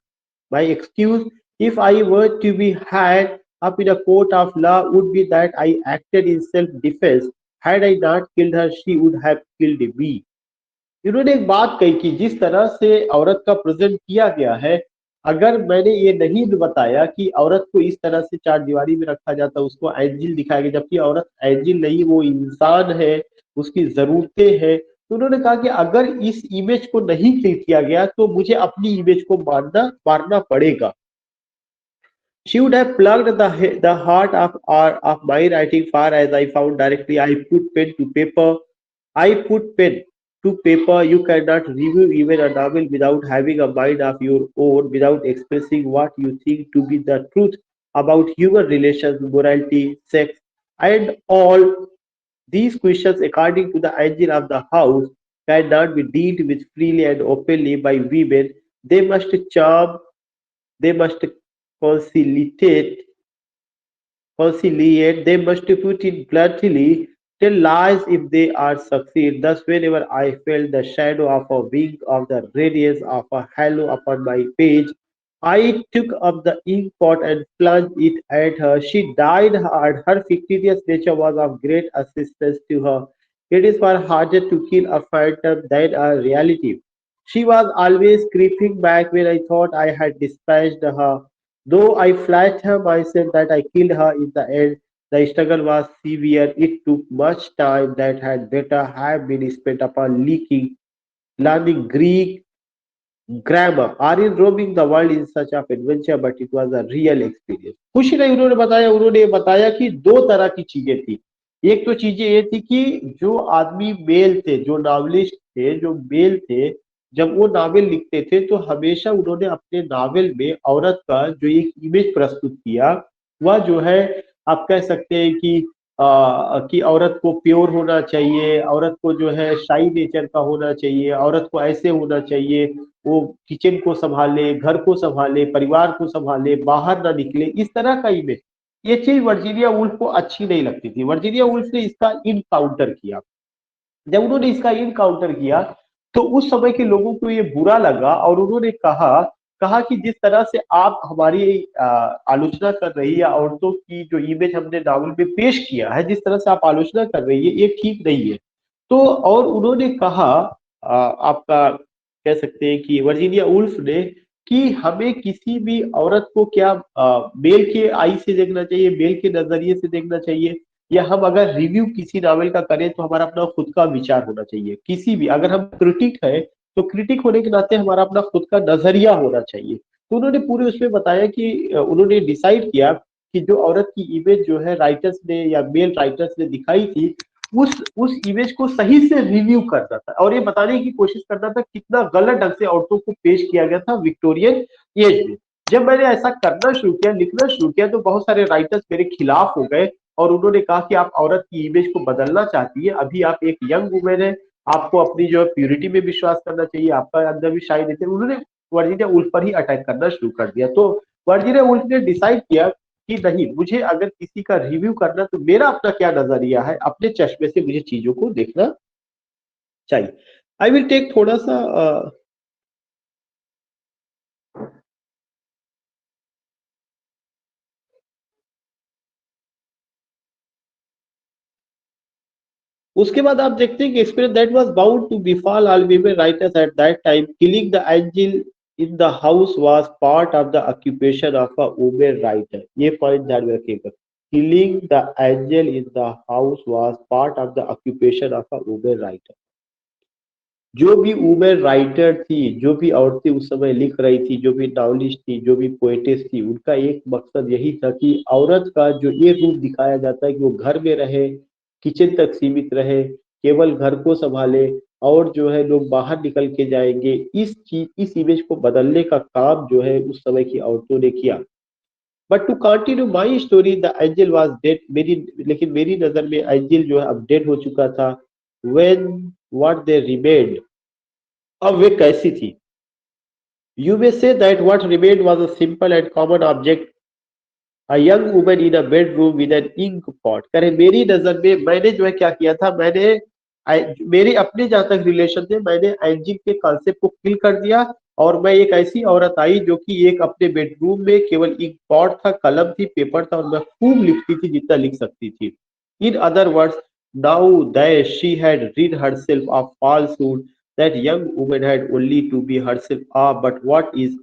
My excuse, if I were to be had up in a court of law, would be that I acted in self-defense. Had I not killed her, she would have killed me. इन्होंने एक बात कही कि जिस तरह से औरत का प्रेजेंट किया गया है, अगर मैंने ये नहीं बताया कि औरत को इस तरह से चार दीवारी में रखा जाता, उसको एंजिल दिखाया गया, जबकि औरत एंजिल नहीं, वो इंसान है, उसकी जरूरतें हैं, तो उन्होंने कहा कि अगर इस इमेज को नहीं किल किया गया तो मुझे अपनी इमेज को मारना पड़ेगा। She would have plugged the heart of my writing far as I found directly. I put pen to paper. I put pen to paper. You cannot review even a novel without having a mind of your own, without expressing what you think to be the truth about human relations, morality, sex, and all these questions, according to the angel of the house, cannot be dealt with freely and openly by women. They must charm, they must conciliate, they must put in bluntly, tell lies if they are succeed. Thus, whenever I felt the shadow of a wing of the radiance of a halo upon my page, I took up the ink pot and plunged it at her. She died, and her fictitious nature was of great assistance to her. It is far harder to kill a phantom than a reality. She was always creeping back when I thought I had dispatched her. Though I flatter myself that I killed her in the end, the struggle was severe. It took much time that had better have been spent upon learning Greek grammar or in roaming the world in search of adventure, but it was a real experience. कुछ नहीं उन्होंने बताया कि दो तरह की चीजें थी। एक तो चीजें ये थी कि जो आदमी मेल थे, जो नॉवलिस्ट थे, जो मेल थे, जब वो नावल लिखते थे तो हमेशा उन्होंने अपने नावल में औरत का जो एक इमेज प्रस्तुत किया, वह जो है आप कह सकते हैं कि औरत को प्योर होना चाहिए, औरत को जो है शाई नेचर का होना चाहिए, औरत को ऐसे होना चाहिए, वो किचन को संभाले, घर को संभाले, परिवार को संभाले, बाहर ना निकले, इस तरह का इमेज। ये चीज वर्जीनिया वुल्फ को अच्छी नहीं लगती थी। वर्जीनिया वुल्फ ने इसका इनकाउंटर किया। जब उन्होंने इसका इनकाउंटर किया तो उस समय के लोगों को ये बुरा लगा और उन्होंने कहा कहा कि जिस तरह से आप हमारी आलोचना कर रही है, औरतों की जो इमेज हमने नावल में पेश किया है, जिस तरह से आप आलोचना कर रही है, ये ठीक नहीं है। तो और उन्होंने कहा आपका कह सकते हैं कि वर्जीनिया वुल्फ ने कि हमें किसी भी औरत को क्या मेल के आई से देखना चाहिए, मेल के नजरिए से देखना चाहिए, या हम अगर रिव्यू किसी नावल का करें तो हमारा अपना खुद का विचार होना चाहिए। किसी भी अगर हम क्रिटिक है तो क्रिटिक होने के नाते हमारा अपना खुद का नजरिया होना चाहिए। तो उन्होंने पूरे उसमें बताया कि उन्होंने डिसाइड किया कि जो औरत की इमेज जो है राइटर्स ने या मेल राइटर्स ने दिखाई थी, उस इमेज को सही से रिव्यू करना था और ये बताने की कोशिश करना था कितना गलत ढंग से औरतों को पेश किया गया था विक्टोरियन एज में। जब मैंने ऐसा करना शुरू किया, लिखना शुरू किया, तो बहुत सारे राइटर्स मेरे खिलाफ हो गए और उन्होंने कहा कि आप औरत की इमेज को बदलना चाहती है, अभी आप एक यंग वुमेन है, आपको अपनी जो है प्यूरिटी में विश्वास करना चाहिए, आपका अंदर भी शायद थे। उन्होंने वर्जीनिया वुल्फ पर ही अटैक करना शुरू कर दिया। तो वर्जीनिया वुल्फ ने डिसाइड किया कि नहीं, मुझे अगर किसी का रिव्यू करना तो मेरा अपना क्या नजरिया है, अपने चश्मे से मुझे चीजों को देखना चाहिए। आई विल टेक थोड़ा सा उसके बाद आप देखते हैं कि experience that was bound to befall all women writers at that time, killing the angel in the house was part of the occupation of a women writer. ये पॉइंट ध्यान में रखिएगा, killing the angel in the house was part of the occupation of a women writer. जो भी women writer थी, जो भी औरतें उस समय लिख रही थी, जो भी नॉवलिस्ट थी, जो भी पोएटिस थी, उनका एक मकसद यही था कि औरत का जो ये रूप दिखाया जाता है कि वो घर में रहे, किचन तक सीमित रहे, केवल घर को संभाले और जो है लोग बाहर निकल के जाएंगे, इस इमेज को बदलने का काम जो है उस समय की औरतों ने किया। But to continue my story, the angel was dead. लेकिन मेरी नजर में एंजल जो है अब डेड हो चुका था। वेन what they remained, अब वे कैसी थी? You may say that what remained was a simple and common object, a young woman in a bedroom with an ink pot। करे मेरी नजर में मैंने जो है क्या किया था, मेरे अपने जहां तक रिलेशन थे, मैंने एंजिल के कॉन्सेप्ट को किल कर दिया और मैं एक ऐसी औरत आई जो कि एक अपने बेडरूम में केवल इंक पॉट था, कलम थी, पेपर था और मैं खूब लिखती थी जितना लिख सकती थी। In other words, now that she had rid herself of falsehood, that young woman had only to be herself. But what is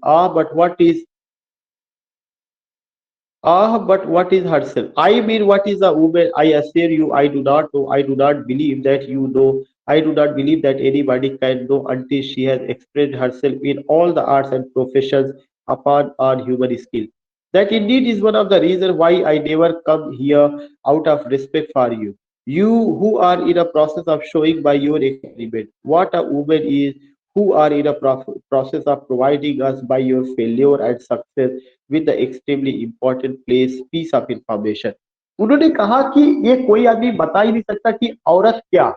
herself? I mean, what is a woman? I assure you, I do not know. I do not believe that you know. I do not believe that anybody can know until she has expressed herself in all the arts and professions upon our human skill. That indeed is one of the reasons why I never come here out of respect for you. You who are in a process of showing by your experiment what a woman is, who are in a process of providing us by your failure and success with the extremely important piece of information. उन्होंने कहा कि ये कोई आदमी बता ही नहीं सकता कि औरत क्या है।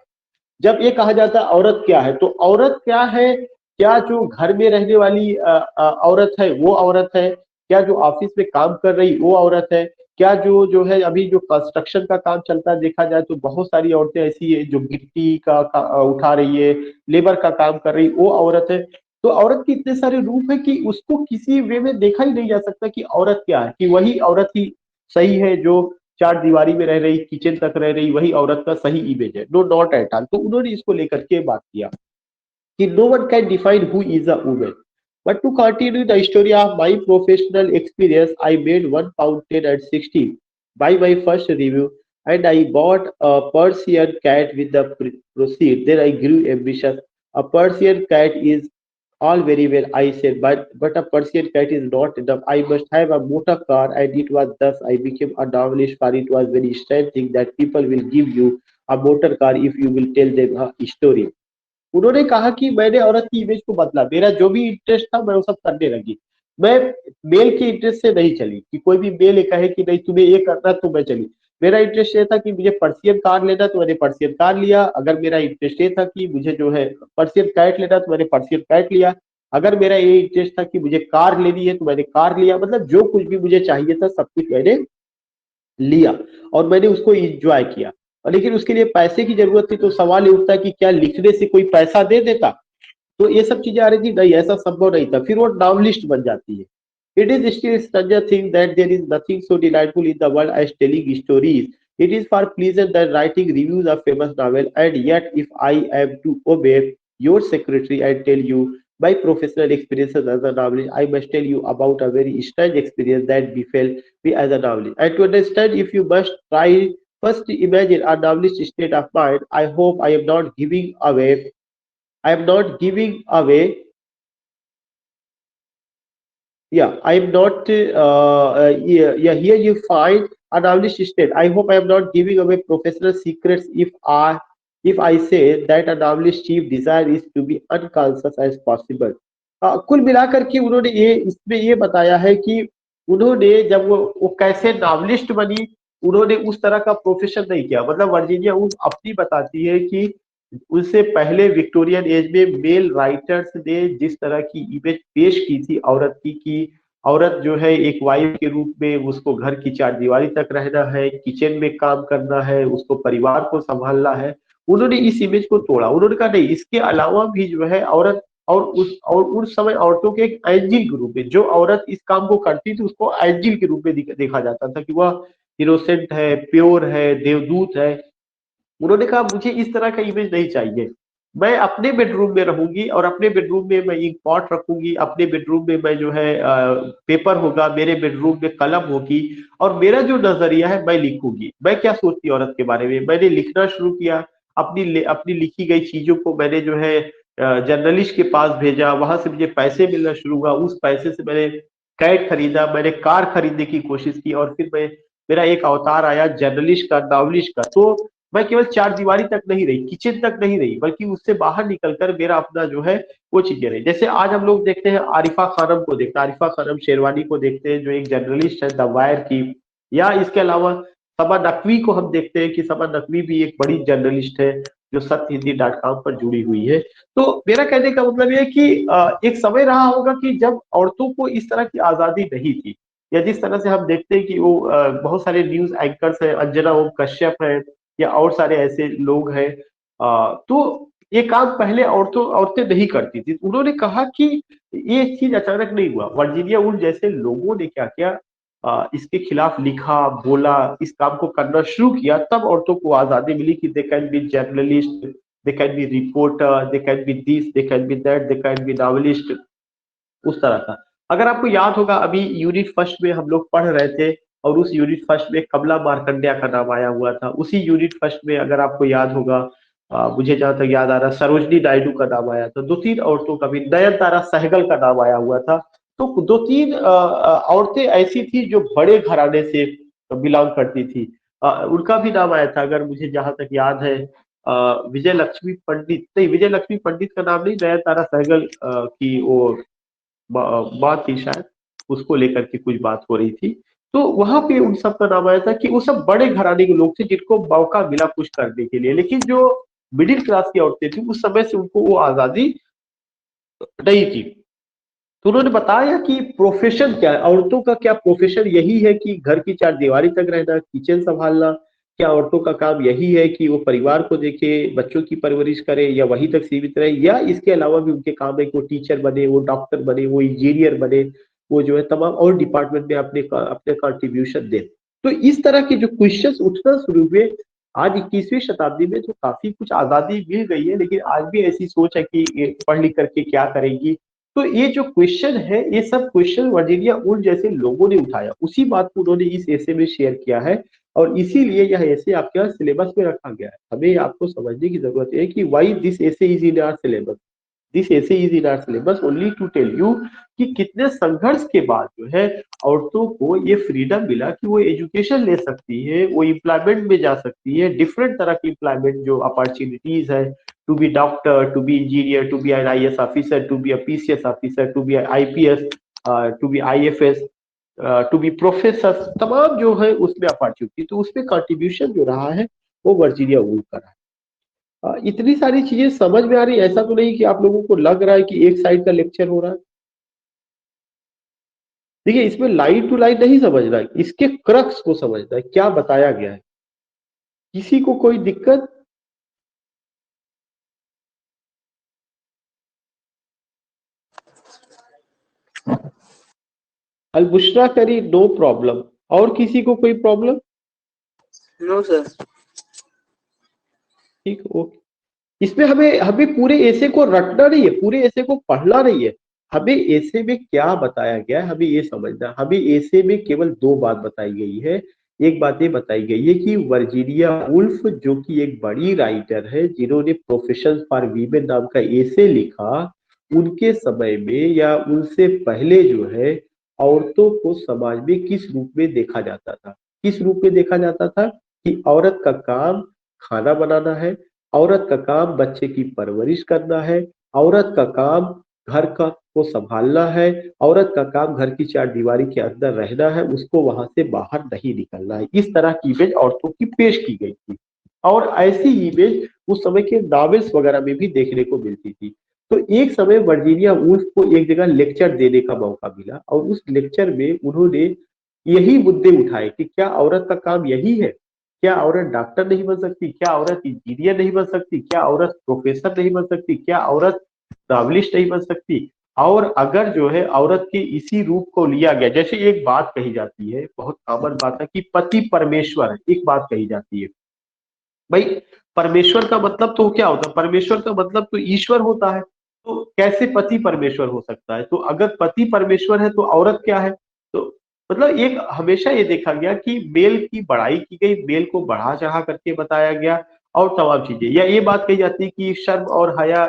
जब ये कहा जाता है औरत क्या है, तो औरत क्या है? क्या जो घर में रहने वाली औरत है वो औरत है? क्या जो ऑफिस में काम कर रही वो औरत है? क्या जो जो है अभी जो कंस्ट्रक्शन का काम चलता है, देखा जाए तो बहुत सारी औरतें ऐसी है जो गिट्टी उठा रही है, लेबर का काम कर रही, वो औरत है। तो औरत के इतने सारे रूप है कि उसको किसी वे में देखा ही नहीं जा सकता कि औरत क्या है, कि वही औरत ही सही है जो चार दीवारी में रह रही, किचन तक रह रही, वही औरत का सही इमेज है। No, not at all. तो उन्होंने इसको लेकर के बात किया कि no one can define who is a woman, but to continue the story of my professional experience, I made 1 pound 10 and 60 by my first review, and I bought a Persian cat with the proceed. Then I grew ambitious. A Persian cat is all very well, I said, but a Persian cat is not enough. I must have a motor car, and it was thus I became a novelist, for it was very strange thing that people will give you a motor car if you will tell them a story. उन्होंने कहा कि मैंने औरत की image को बदला, मेरा जो भी इंटरेस्ट था मैं वो सब करने लगी। मैं मेल के इंटरेस्ट से नहीं चली कि कोई भी मेल कहे कि नहीं तुम्हें ये करना, तो मैं चली। मेरा इंटरेस्ट ये था कि मुझे पर्सियन कार लेना, तो मैंने पर्सियन कार लिया। अगर मेरा इंटरेस्ट ये था कि मुझे जो है पर्सियन कैट लेना, तो मैंने पर्सियन कैट लिया। अगर मेरा ये इंटरेस्ट था कि मुझे कार लेनी है, तो मैंने कार लिया। मतलब जो कुछ भी मुझे चाहिए था सब कुछ मैंने लिया और मैंने उसको इंजॉय किया। और लेकिन उसके लिए पैसे की जरूरत थी, तो सवाल ये उठता है कि क्या लिखने से कोई पैसा दे देता? तो ये सब चीजें आ रही थी, नहीं ऐसा संभव नहीं था। फिर वो नॉवलिस्ट बन जाती है। It is still stranger thing that there is nothing so delightful in the world as telling stories. It is far pleasant than writing reviews of famous novel, and yet if I am to obey your secretary and tell you my professional experiences as a novelist, I must tell you about a very strange experience that befell me as a novelist. And to understand, if you must try first imagine a novelist state of mind. I hope I am not giving away. Yeah, I am not. Yeah, here you find an established state. I hope I am not giving away professional secrets if I say that an established chief desire is to be unconscious as possible. कुल मिलाकर के उन्होंने ये इसमें ये बताया है कि उन्होंने जब वो कैसे नॉवलिस्ट बनी, उन्होंने उस तरह का प्रोफेशन नहीं किया। मतलब वर्जीनिया वुल्फ अपनी बताती है कि उससे पहले विक्टोरियन एज में मेल राइटर्स ने जिस तरह की इमेज पेश की थी औरत की, कि औरत जो है एक वाइफ के रूप में उसको घर की चार दीवारी तक रहना है, किचन में काम करना है, उसको परिवार को संभालना है। उन्होंने इस इमेज को तोड़ा। उन्होंने कहा नहीं, इसके अलावा भी जो है औरत और उस समय औरतों के एक एंजिल के रूप में, जो औरत इस काम को करती थी उसको एंजिल के रूप में देखा जाता था कि वह इनोसेंट है, प्योर है, देवदूत है। उन्होंने कहा मुझे इस तरह का इमेज नहीं चाहिए। मैं अपने बेडरूम में रहूंगी और अपने बेडरूम में मैं इंक पॉट रखूंगी, अपने बेडरूम में मैं जो है पेपर होगा, मेरे बेडरूम में कलम होगी और मेरा जो नजरिया है मैं लिखूंगी। मैं क्या सोचती औरत के बारे में, मैंने लिखना शुरू किया। अपनी लिखी गई चीजों को मैंने जो है जर्नलिस्ट के पास भेजा, वहां से मुझे पैसे मिलना शुरू हुआ। उस पैसे से मैंने कैट खरीदा, मैंने कार खरीदने की कोशिश की और फिर मैं मेरा एक अवतार आया जर्नलिस्ट का, नॉवलिस्ट का। तो मैं केवल चार दीवारी तक नहीं रही, किचन तक नहीं रही, बल्कि उससे बाहर निकलकर मेरा अपना जो है वो चीजें रही। जैसे आज हम लोग देखते हैं आरिफा खानम को, देखते हैं आरिफा खानम शेरवानी को, देखते हैं जो एक जर्नलिस्ट है द वायर की। या इसके अलावा समा नकवी को हम देखते हैं कि समा नकवी भी एक बड़ी जर्नलिस्ट है जो सत्यहिंदी.com पर जुड़ी हुई है। तो मेरा कहने का मतलब ये है कि एक समय रहा होगा कि जब औरतों को इस तरह की आजादी नहीं थी, या जिस तरह से हम देखते हैं कि वो बहुत सारे न्यूज एंकर्स हैं, अंजना ओम कश्यप है या और सारे ऐसे लोग हैं। तो ये काम पहले औरतें नहीं करती थी। उन्होंने कहा कि ये चीज अचानक नहीं हुआ। वर्जीनिया वुल्फ जैसे लोगों ने क्या किया, इसके खिलाफ लिखा, बोला, इस काम को करना शुरू किया, तब औरतों को आजादी मिली कि they can be journalist, they can be reporter, they can be this, they can be that, they can be novelist, उस तरह का। अगर आपको याद होगा अभी यूनिट फर्स्ट में हम लोग पढ़ रहे थे और उस यूनिट फर्स्ट में कमला मार्कंडेय का नाम आया हुआ था। उसी यूनिट फर्स्ट में अगर आपको याद होगा मुझे जहां तक याद आ रहा सरोजनी नायडू का नाम आया था, 2-3 औरतों का भी, नयनतारा सहगल का नाम आया हुआ था। तो 2-3 औरतें ऐसी थी जो बड़े घराने से बिलोंग करती थी। उनका भी नाम आया था, अगर मुझे जहां तक याद है विजय लक्ष्मी पंडित, नहीं विजय लक्ष्मी पंडित का नाम नहीं, नयनतारा सहगल की वो माँ थी शायद, उसको लेकर के कुछ बात हो रही थी। तो वहां पे उन सब का नाम आया था कि वो सब बड़े घराने के लोग थे जिनको मौका मिला कुछ करने के लिए, लेकिन जो मिडिल क्लास की औरतें थी उस समय से उनको वो आजादी नहीं थी। तो उन्होंने बताया कि प्रोफेशन क्या है, औरतों का क्या प्रोफेशन यही है कि घर की चार दीवारी तक रहना, किचन संभालना? क्या औरतों का काम यही है कि वो परिवार को देखे, बच्चों की परवरिश करे, या वहीं तक सीमित रहे, या इसके अलावा भी उनके काम है कि वो टीचर बने, वो डॉक्टर बने, वो इंजीनियर बने, वो जो है तमाम और डिपार्टमेंट में अपने अपने कंट्रीब्यूशन दे? तो इस तरह के जो क्वेश्चंस उठना शुरू हुए आज 21वीं शताब्दी में, तो काफी कुछ आजादी मिल गई है, लेकिन आज भी ऐसी सोच है कि ये पढ़ लिख करके क्या करेंगी। तो ये जो क्वेश्चन है, ये सब क्वेश्चन वर्जीनिया वुल्फ जैसे लोगों ने उठाया, उसी बात को उन्होंने इस ऐसे में शेयर किया है, और इसीलिए यह ऐसे आपके यहाँ सिलेबस में रखा गया है। हमें आपको समझने की जरूरत है कि why this essay is in our syllabus. This essay is in our syllabus only to tell you कि कितने संघर्ष के बाद जो है औरतों को ये फ्रीडम मिला कि वो एजुकेशन ले सकती है, वो एम्प्लॉयमेंट में जा सकती है, डिफरेंट तरह की एम्प्लॉयमेंट जो अपॉर्चुनिटीज है, to be doctor, to be engineer, to be an IS officer, to be a PCS officer, to be an IPS, to be IFS, to be professor, तमाम जो है उसमें अपॉर्चुनिटी, तो उसमें कंट्रीब्यूशन जो रहा है वो वर्जीनिया वुल्फ का रहा है। इतनी सारी चीजें समझ में आ रही है, ऐसा तो नहीं कि आप लोगों को लग रहा है कि एक साइड का लेक्चर हो रहा है। देखिए, इसमें लाइन टू लाइन नहीं समझना है, इसके क्रक्स को समझना है, क्या बताया गया है। किसी को कोई दिक्कत? अलबुश्रा करी, नो प्रॉब्लम। और किसी को कोई प्रॉब्लम? No sir. ठीक, ओके। इसमें हमें हमें पूरे ऐसे को रटना नहीं है, पूरे ऐसे को पढ़ना नहीं है, हमें ऐसे में क्या बताया गया है हमें ये समझना है। हमें ऐसे में केवल दो बात बताई गई है। एक बात ये बताई गई है कि वर्जीनिया वुल्फ जो कि एक बड़ी राइटर है, जिन्होंने प्रोफेशन फॉर वीमेन नाम का ऐसे लिखा, उनके समय में या उनसे पहले जो है औरतों को समाज में किस रूप में देखा जाता था? किस रूप में देखा जाता था कि औरत का काम खाना बनाना है, औरत का काम बच्चे की परवरिश करना है, औरत का काम घर का को संभालना है, औरत का काम घर की चार दीवारी के अंदर रहना है, उसको वहां से बाहर नहीं निकलना है। इस तरह की इमेज औरतों की पेश की गई थी, और ऐसी इमेज उस समय के नॉवेल्स वगैरह में भी देखने को मिलती थी। तो एक समय वर्जीनिया वुल्फ को एक जगह लेक्चर देने का मौका मिला, और उस लेक्चर में उन्होंने यही मुद्दे उठाए कि क्या औरत का काम यही है? क्या औरत डॉक्टर नहीं बन सकती? क्या औरत इंजीनियर नहीं बन सकती? क्या औरत प्रोफेसर नहीं बन सकती? क्या औरत नॉवलिस्ट नहीं बन सकती? और अगर जो है औरत के इसी रूप को लिया गया, जैसे एक बात कही जाती है, बहुत कॉमन बात है कि पति परमेश्वर है, एक बात कही जाती है। भाई, परमेश्वर का मतलब तो क्या होता है? परमेश्वर का मतलब तो ईश्वर होता है। तो कैसे पति परमेश्वर हो सकता है? तो अगर पति परमेश्वर है तो औरत क्या है? तो मतलब एक हमेशा ये देखा गया कि मेल की बड़ाई की गई, मेल को बढ़ा चढ़ा करके बताया गया, और तमाम चीजें, या ये बात कही जाती है कि शर्म और हया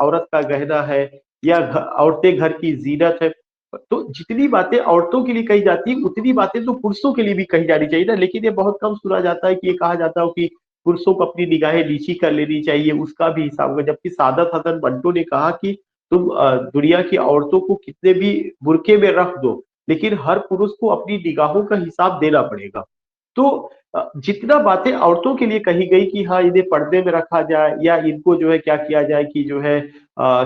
औरत का गहना है, या औरतें घर की जीनत है। तो जितनी बातें औरतों के लिए कही जाती है, उतनी बातें तो पुरुषों के लिए भी कही जानी चाहिए ना। लेकिन ये बहुत कम सुना जाता है कि ये कहा जाता है कि पुरुषों को अपनी निगाहें नीची कर लेनी चाहिए, उसका भी हिसाब होगा। जबकि सादत हसन मंटो ने कहा कि तुम दुनिया की औरतों को कितने भी बुरके में रख दो, लेकिन हर पुरुष को अपनी निगाहों का हिसाब देना पड़ेगा। तो जितना बातें औरतों के लिए कही गई कि हाँ इन्हें पर्दे में रखा जाए, या इनको जो है क्या किया जाए कि जो है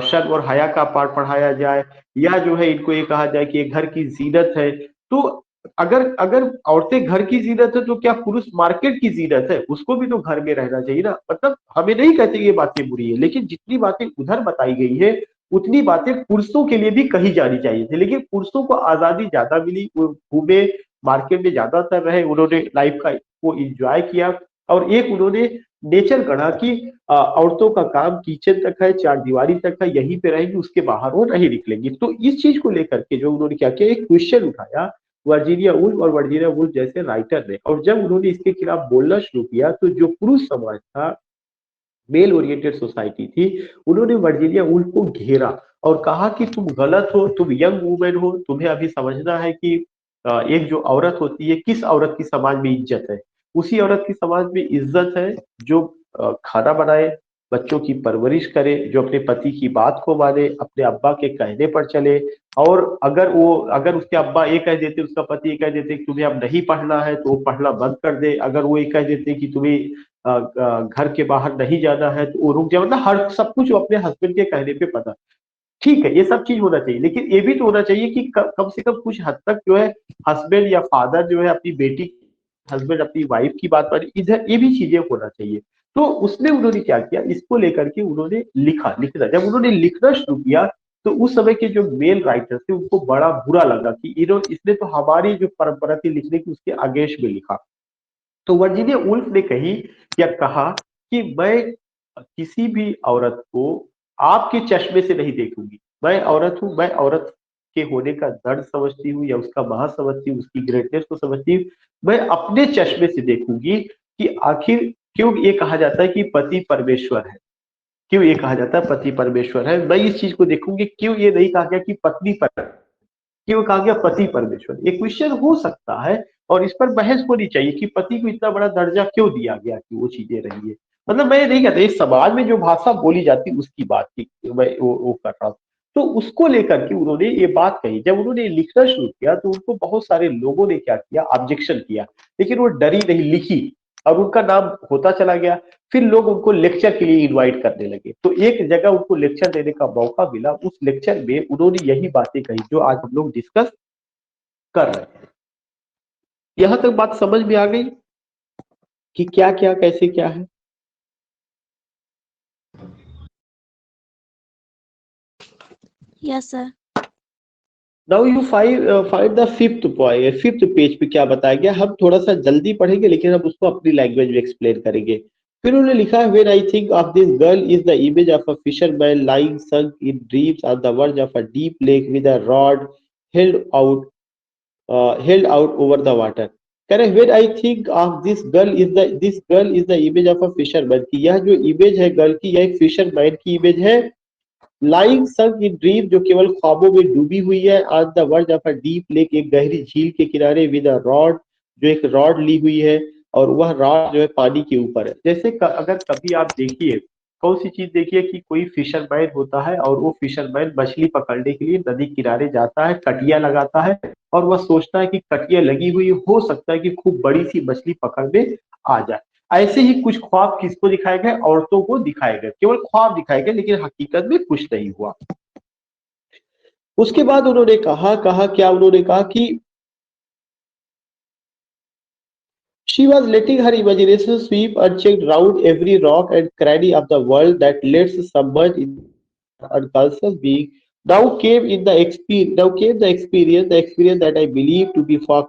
शर्म और हया का पाठ पढ़ाया जाए, या जो है इनको ये कहा जाए कि ये घर की जीनत है। तो अगर अगर औरतें घर की जीनत है, तो क्या पुरुष मार्केट की जीनत है? उसको भी तो घर में रहना चाहिए ना। मतलब हमें नहीं कहते ये बातें बुरी है, लेकिन जितनी बातें उधर बताई गई है, उतनी बातें पुरुषों के लिए भी कही जानी चाहिए थी। लेकिन पुरुषों को आजादी ज्यादा मिली, वो घूमे, मार्केट में ज्यादातर रहे, उन्होंने लाइफ का को एंजॉय किया। और एक उन्होंने नेचर गढ़ा कि औरतों का काम किचन तक है, चार दीवारी तक है, यहीं पे रहेंगी, उसके बाहर वो नहीं निकलेंगी। तो इस चीज को लेकर के जो उन्होंने क्या किया, एक क्वेश्चन उठाया वर्जीनिया वुल्फ और वर्जीनिया वुल्फ जैसे राइटर ने। और जब उन्होंने इसके खिलाफ बोलना शुरू किया, तो जो पुरुष समाज था मेल ओरिएंटेड सोसाइटी थी, उन्होंने वर्जीनिया वुल्फ को घेरा और कहा कि तुम गलत हो, तुम यंग वुमेन हो, तुम्हें अभी समझना है कि एक जो औरत होती है, किस औरत की समाज में इज्जत है। उसी औरत की समाज में इज्जत है जो खाना बनाए, बच्चों की परवरिश करे, जो अपने पति की बात को माने, अपने अब्बा के कहने पर चले। और अगर उसके अब्बा ये कह देते, उसका पति ये कह देते कि तुम्हें अब नहीं पढ़ना है, तो वो पढ़ना बंद कर दे। अगर वो ये कह देते कि तुम्हें घर के बाहर नहीं जाना है, तो वो रुक जाए। मतलब हर सब कुछ वो अपने हस्बैंड के कहने पे पता। ठीक है, ये सब चीज होना चाहिए, लेकिन ये भी तो होना चाहिए कि कम से कम कुछ हद तक जो है हस्बैंड या फादर जो है अपनी बेटी, हस्बैंड अपनी वाइफ की बात माने, इधर ये भी चीजें होना चाहिए। तो उसने उन्होंने क्या किया, इसको लेकर के उन्होंने लिखना। जब उन्होंने लिखना शुरू किया, तो उस समय के जो मेल राइटर्स थे उनको बड़ा बुरा लगा कि इसने तो हमारी जो परंपरा थी लिखने की, उसके अगेंस्ट में लिखा। तो वर्जीनिया वुल्फ ने कहा कि मैं किसी भी औरत को आपके चश्मे से नहीं देखूंगी। मैं औरत हूं, मैं औरत के होने का दर्द समझती हूँ या उसका महा समझती हूँ, उसकी ग्रेटनेस को समझती हूँ। मैं अपने चश्मे से देखूंगी कि आखिर क्यों ये कहा जाता है कि पति परमेश्वर है। क्यों ये कहा जाता है पति परमेश्वर है, मैं इस चीज को देखूंगी। क्यों ये नहीं कहा गया कि पत्नी पर, क्यों कहा गया पति परमेश्वर। ये क्वेश्चन हो सकता है और इस पर बहस होनी चाहिए कि पति को इतना बड़ा दर्जा क्यों दिया गया कि वो चीजें रही है। मतलब मैं ये नहीं कहता, इस समाज में जो भाषा बोली जाती उसकी बात की मैं वो कर रहा हूँ। तो उसको लेकर के उन्होंने ये बात कही। जब उन्होंने लिखना शुरू किया तो उनको बहुत सारे लोगों ने क्या किया, ऑब्जेक्शन किया, लेकिन वो डरी नहीं, लिखी और उनका नाम होता चला गया। फिर लोग उनको लेक्चर के लिए इनवाइट करने लगे, तो एक जगह उनको लेक्चर देने का मौका मिला। उस लेक्चर में उन्होंने यही बातें कही जो आज हम लोग डिस्कस कर रहे हैं। यहां तक बात समझ में आ गई कि क्या क्या कैसे क्या है। Yes sir. Now you find the fifth point, fifth page पे क्या बताया गया। हम थोड़ा सा जल्दी पढ़ेंगे लेकिन हम उसको अपनी लैंग्वेज में एक्सप्लेन करेंगे। फिर उन्होंने लिखा है, when I think of this girl is the image of a fisherman lying sunk in dreams on the verge of a deep lake with a rod held out held out over the water. Correct. When I think of this girl is the image of a fisherman, कि यह जो image है girl की, यह एक fisherman की image है। Lying sunk in dream, जो केवल ख्वाबों में डूबी हुई है। On the verge of a deep lake, एक गहरी झील के किनारे। विद अ रॉड, जो एक रॉड ली हुई है और वह रॉड जो है पानी के ऊपर है। जैसे अगर कभी आप देखिए, कौन सी चीज देखिए कि कोई फिशरमैन होता है और वो फिशरमैन मछली पकड़ने के लिए नदी किनारे जाता है, कटिया लगाता है और वह सोचता है कि कटिया लगी हुई हो सकता है कि खूब बड़ी सी मछली पकड़ने आ जाए। ऐसे ही कुछ ख्वाब किसको दिखाए गए, औरतों को दिखाए गए, केवल ख्वाब दिखाए गए लेकिन हकीकत में कुछ नहीं हुआ। उसके बाद उन्होंने कहा क्या उन्होंने कहा कि she was letting her imagination sweep unchecked round every rock and cranny of the world that lets submerge in unconscious being. Now came the experience that I believe to be far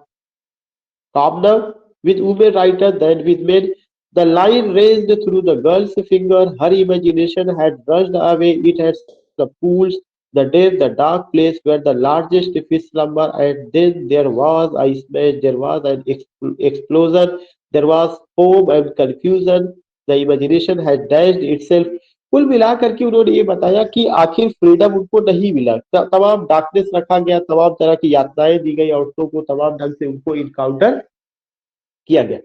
calmer with women writer than with men. The line raced through the girl's finger. Her imagination had brushed away. It had the pools, the depth, the dark place where the largest fish slumber. And then there was a smash. There was an explosion. There was foam and confusion. The imagination had dashed itself. कुल मिलाकर के उन्होंने ये बताया कि आखिर freedom उनको नहीं मिला। तमाम डार्कनेस रखा गया, तमाम तरह की यातनाएं दी गई औरतों को, तमाम ढंग से उनको इनकाउंटर किया गया।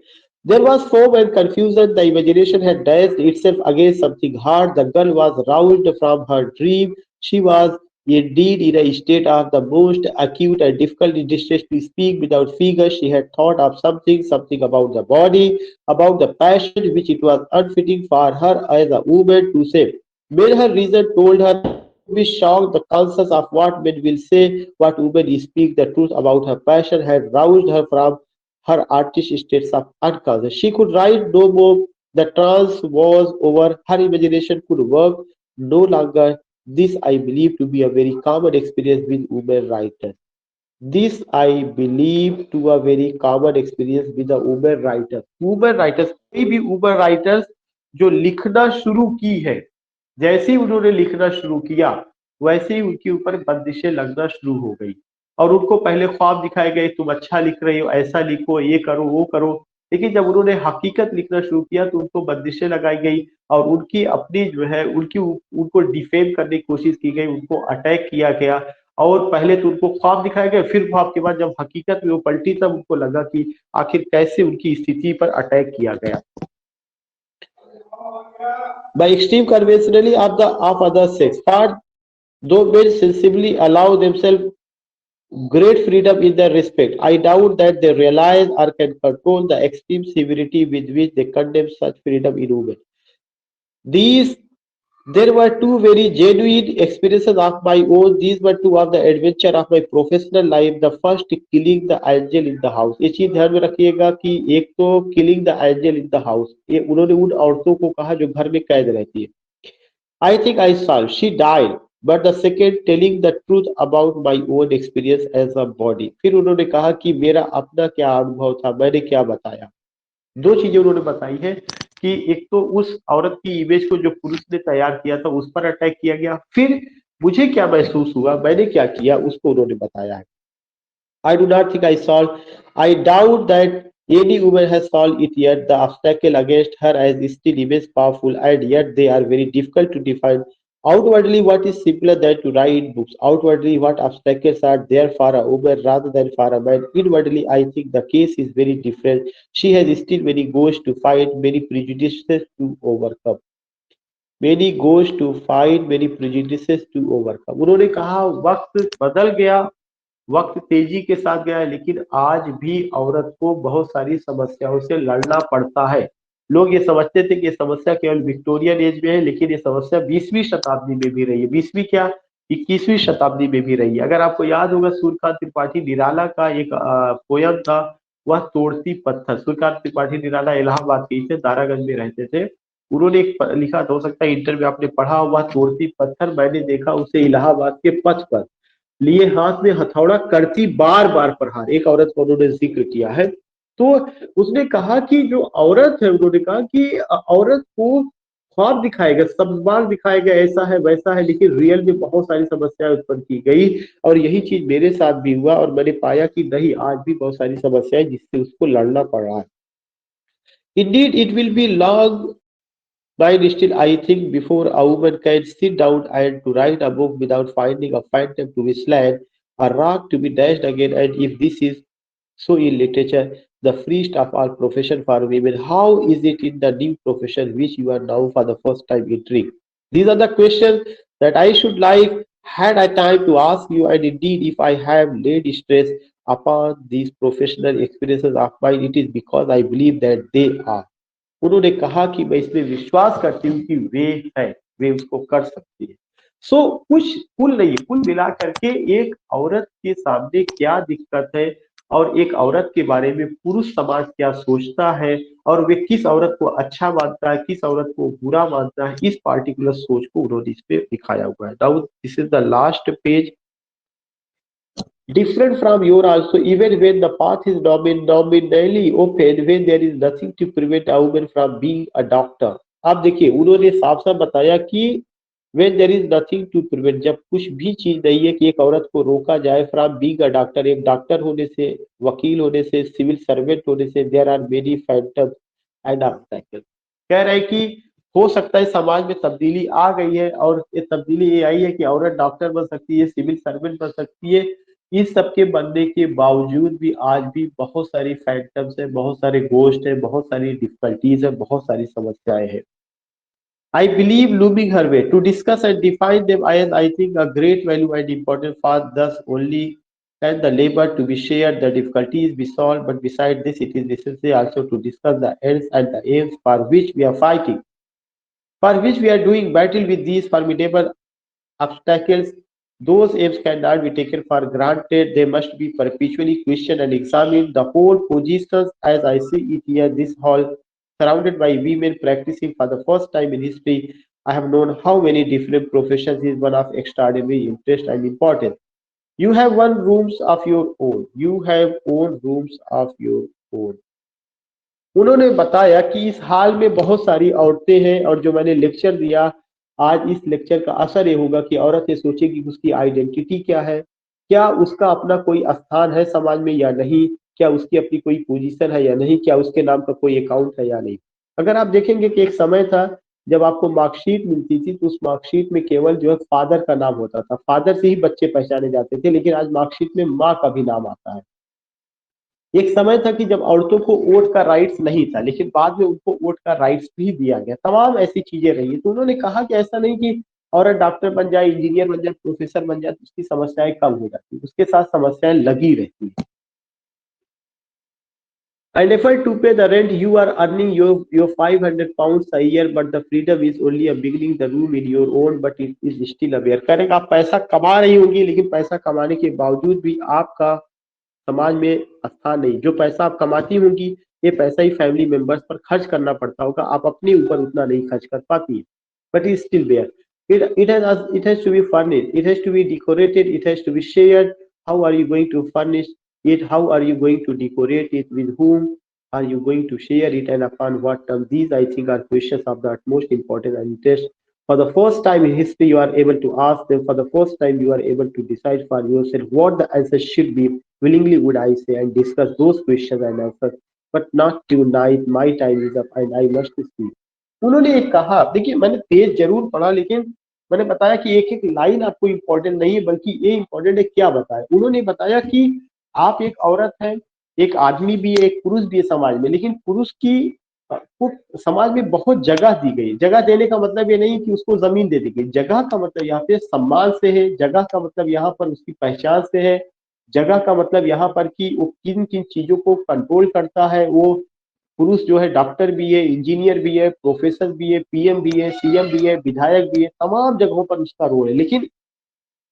There was foam and confusion. The imagination had dashed itself against something hard. The girl was roused from her dream. She was indeed in a state of the most acute and difficult distress to speak without figures. She had thought of something about the body, about the passion which it was unfitting for her as a woman to say. When her reason told her to be shocked, the conscience of what men will say, what women speak, the truth about her passion had roused her from her artist states of unconscious. She could write no more. The trance was over. Her imagination could work no longer. This I believe to be a very common experience with women writers. This I believe to a very common experience with the women writers. Women writers, कोई भी women writers जो लिखना शुरू की है, जैसे ही उन्होंने लिखना शुरू किया वैसे ही उनके ऊपर बंदिशें लगना शुरू हो गई और उनको पहले ख्वाब दिखाए गए, तुम अच्छा लिख रही हो, ऐसा लिखो, ये करो वो करो। लेकिन जब उन्होंने हकीकत लिखना शुरू किया तो उनको बंदिशें लगाई गई और उनकी अपनी जो है उनको डिफेम करने की कोशिश की गई, उनको अटैक किया गया। और पहले तो उनको ख्वाब दिखाया गया, फिर ख्वाब के बाद जब हकीकत में वो पलटी तब उनको लगा कि आखिर कैसे उनकी स्थिति पर अटैक किया गया। By extreme conventionally of other sex, for though men sensibly allow themselves great freedom in their respect, I doubt that they realize or can control the extreme severity with which they condemn such freedom in women. These There were two very genuine experiences of my own. These were two of the adventure of my professional life. The first, killing the angel in the house. ये चीज ध्यान में रखिएगा कि एक तो killing the angel in the house, ये उन्होंने उन औरतों को कहा जो घर में कैद रहती है। I think I saw she died. But the second, telling the truth about my own experience as a body. फिर उन्होंने कहा कि मेरा अपना क्या अनुभव था, मैंने क्या बताया। दो चीजें उन्होंने बताई है कि एक तो उस औरत की इमेज को जो पुरुष ने तैयार किया था उस पर अटैक किया गया, फिर मुझे क्या महसूस हुआ, मैंने क्या किया, उसको उन्होंने बताया है। I do not think I solved. I doubt that any woman has solved it yet. The obstacle against her is still immense powerful, and yet they are very difficult to define. Outwardly, what is simpler than to write books? Outwardly, what obstacles are there for a woman rather than for a man? Inwardly, I think the case is very different. She has still many goals to fight, many prejudices to overcome. Many goals to fight, many prejudices to overcome. उन्होंने कहा वक्त बदल गया, वक्त तेजी के साथ गया है, लेकिन आज भी औरत को बहुत सारी समस्याओं से लड़ना पड़ता है। लोग ये समझते थे कि ये समस्या केवल विक्टोरियन एज में है, लेकिन ये समस्या 20वीं शताब्दी में भी रही है। 20वीं क्या, 21वीं शताब्दी में भी रही है। अगर आपको याद होगा सूर्यकांत त्रिपाठी निराला का एक पोयम था, वह तोड़ती पत्थर। सूर्यकांत त्रिपाठी निराला इलाहाबाद के थे, दारागंज में रहते थे। उन्होंने एक लिखा था, हो सकता है इंटर में आपने पढ़ा, वह तोड़ती पत्थर मैंने देखा उसे इलाहाबाद के पथ पर, लिए हाथ में हथौड़ा करती बार बार प्रहार। एक औरत को उन्होंने जिक्र किया है। तो उसने कहा कि जो औरत है, उन्होंने कहा कि औरत को ख्वाब दिखाएगा, सम्मान दिखाएगा, ऐसा है वैसा है, लेकिन रियल में बहुत सारी समस्याएं उत्पन्न की गई। और यही चीज मेरे साथ भी हुआ और मैंने पाया कि नहीं, आज भी बहुत सारी समस्याएं जिससे उसको लड़ना पड़ रहा है। Indeed, it will be long while still I think before a woman can sit down and to write a book without finding a phantom to be slain, a rock to be dashed again, and if this is so in literature, the freest of all profession for women, how is it in the new profession which you are now for the first time entering? These are the questions that I should like had I time to ask you, and indeed if I have laid stress upon these professional experiences of mine, it is because I believe that they are. उन्होंने कहा कि मैं इसमें विश्वास करती हूँ कि वे उसको कर सकती है। कुछ कुल नहीं, कुल मिला करके एक औरत के सामने क्या दिक्कत है और एक औरत के बारे में पुरुष समाज क्या सोचता है और वे किस औरत को अच्छा मानता है, किस औरत को बुरा मानता है, इस पार्टिकुलर सोच को उन्होंने इस पे दिखाया हुआ है। Now this is the last page. Different from your also, even when the path is nominally open, when there is nothing to prevent a woman from being a doctor. आप देखिए उन्होंने साफ साफ बताया कि when there is nothing to prevent, जब कुछ भी चीज नहीं है कि एक औरत को रोका जाए from being a doctor, एक डॉक्टर होने से, वकील होने से, सिविल सर्वेंट होने से, there are many phantoms and obstacles। कह रहे हैं कि हो सकता है समाज में तब्दीली आ गई है और ये तब्दीली ये आई है कि औरत डॉक्टर बन सकती है, सिविल सर्वेंट बन सकती है। इस सब के बनने के बावजूद भी आज भी बहुत सारी फैंटम्स है, बहुत सारे गोस्ट है, बहुत सारी डिफिकल्टीज है, बहुत सारी समस्याएं हैं। I believe looming her way to discuss and define them as I think a great value and important for thus only and the labor to be shared, the difficulties be solved, but beside this it is necessary also to discuss the ends and the aims for which we are fighting, for which we are doing battle with these formidable obstacles. Those aims cannot be taken for granted. They must be perpetually questioned and examined. The whole positions, as I see it here, this hall, surrounded by women practicing for the first time in history, I have known how many different professions is one of extraordinary interest and importance. You have one rooms of your own. You have own rooms of your own. उन्होंने बताया कि इस हाल में बहुत सारी औरतें हैं और जो मैंने लेक्चर दिया आज, इस लेक्चर का असर ये होगा कि औरत ये सोचेगी कि उसकी आइडेंटिटी क्या है, क्या उसका अपना कोई स्थान है समाज में या नहीं, क्या उसकी अपनी कोई पोजीशन है या नहीं, क्या उसके नाम का कोई अकाउंट है या नहीं। अगर आप देखेंगे कि एक समय था जब आपको मार्कशीट मिलती थी तो उस मार्कशीट में केवल जो है फादर का नाम होता था, फादर से ही बच्चे पहचाने जाते थे, लेकिन आज मार्कशीट में माँ का भी नाम आता है। एक समय था कि जब औरतों को वोट का राइट्स नहीं था, लेकिन बाद में उनको वोट का राइट्स भी दिया गया। तमाम ऐसी चीजें रही है। तो उन्होंने कहा कि ऐसा नहीं कि औरत डॉक्टर बन जाए, इंजीनियर बन जाए, प्रोफेसर बन जाए तो उसकी समस्याएं कम हो जाती, उसके साथ समस्याएं लगी रहती है। And if I to pay the rent, you are earning your 500 pounds a year, but the freedom is only a beginning. The room in your own, but it is still aware. करें आप पैसा कमा रही होंगी, लेकिन पैसा कमाने के बावजूद भी आपका समाज में स्थान नहीं। जो पैसा आप कमाती होंगी ये पैसा ही फैमिली मेंबर्स पर खर्च करना पड़ता होगा, आप अपने ऊपर उतना नहीं खर्च कर पाती है। But is still there. It has to be furnished, it has to be decorated, it has to be shared. How are you going to furnish it? How are you going to decorate it? With whom are you going to share it, and upon what terms? These, I think, are questions of the utmost importance and interest. For the first time in history, you are able to ask them. For the first time, you are able to decide for yourself what the answer should be. Willingly would I say and discuss those questions and answers, but not tonight. My time is up and I must sleep. उन्होंने एक कहा, देखिए मैंने तेज जरूर पढ़ा, लेकिन मैंने बताया कि एक एक लाइन आपको इम्पोर्टेंट नहीं है, बल्कि ये इम्पोर्टेंट है क्या बताया। उन्होंने बताया कि आप एक औरत हैं, एक आदमी भी है, एक पुरुष भी है समाज में, लेकिन पुरुष की को समाज में बहुत जगह दी गई। जगह देने का मतलब ये नहीं कि उसको जमीन दे दी गई, जगह का मतलब यहाँ पे सम्मान से है, जगह का मतलब यहाँ पर उसकी पहचान से है, जगह का मतलब यहाँ पर कि वो किन किन चीजों को कंट्रोल करता है। वो पुरुष जो है डॉक्टर भी है, इंजीनियर भी है, प्रोफेसर भी है, पीएम भी है, सीएम भी है, विधायक भी है, तमाम जगहों पर उसका रोल है। लेकिन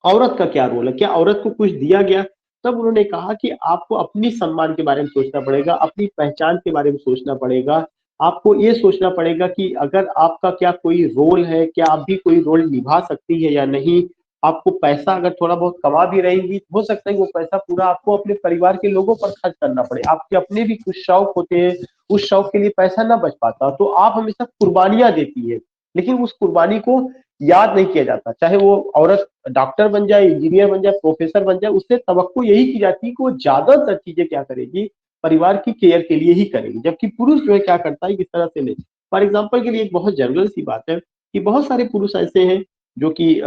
औरत का क्या रोल है, क्या औरत को कुछ दिया गया? तब उन्होंने कहा कि आपको अपनी सम्मान के बारे में सोचना पड़ेगा, अपनी पहचान के बारे में सोचना पड़ेगा। आपको ये सोचना पड़ेगा कि अगर आपका क्या कोई रोल है, क्या आप भी कोई रोल निभा सकती है या नहीं। आपको पैसा अगर थोड़ा बहुत कमा भी रहेंगी, हो सकता है वो पैसा पूरा आपको अपने परिवार के लोगों पर खर्च करना पड़े। आपके अपने भी कुछ शौक होते हैं, उस शौक के लिए पैसा ना बच पाता, तो आप हमेशा कुर्बानियां देती है, लेकिन उस कुर्बानी को याद नहीं किया जाता। चाहे वो औरत डॉक्टर बन जाए, इंजीनियर बन जाए, प्रोफेसर बन जाए, उससे तवक्को यही की जाती है कि वो ज्यादातर चीजें क्या करेगी, परिवार की केयर के लिए ही करेगी। जबकि पुरुष जो है क्या करता है, इस तरह से नहीं। फॉर एग्जाम्पल के लिए एक बहुत जनरल सी बात है कि बहुत सारे पुरुष ऐसे हैं जो कि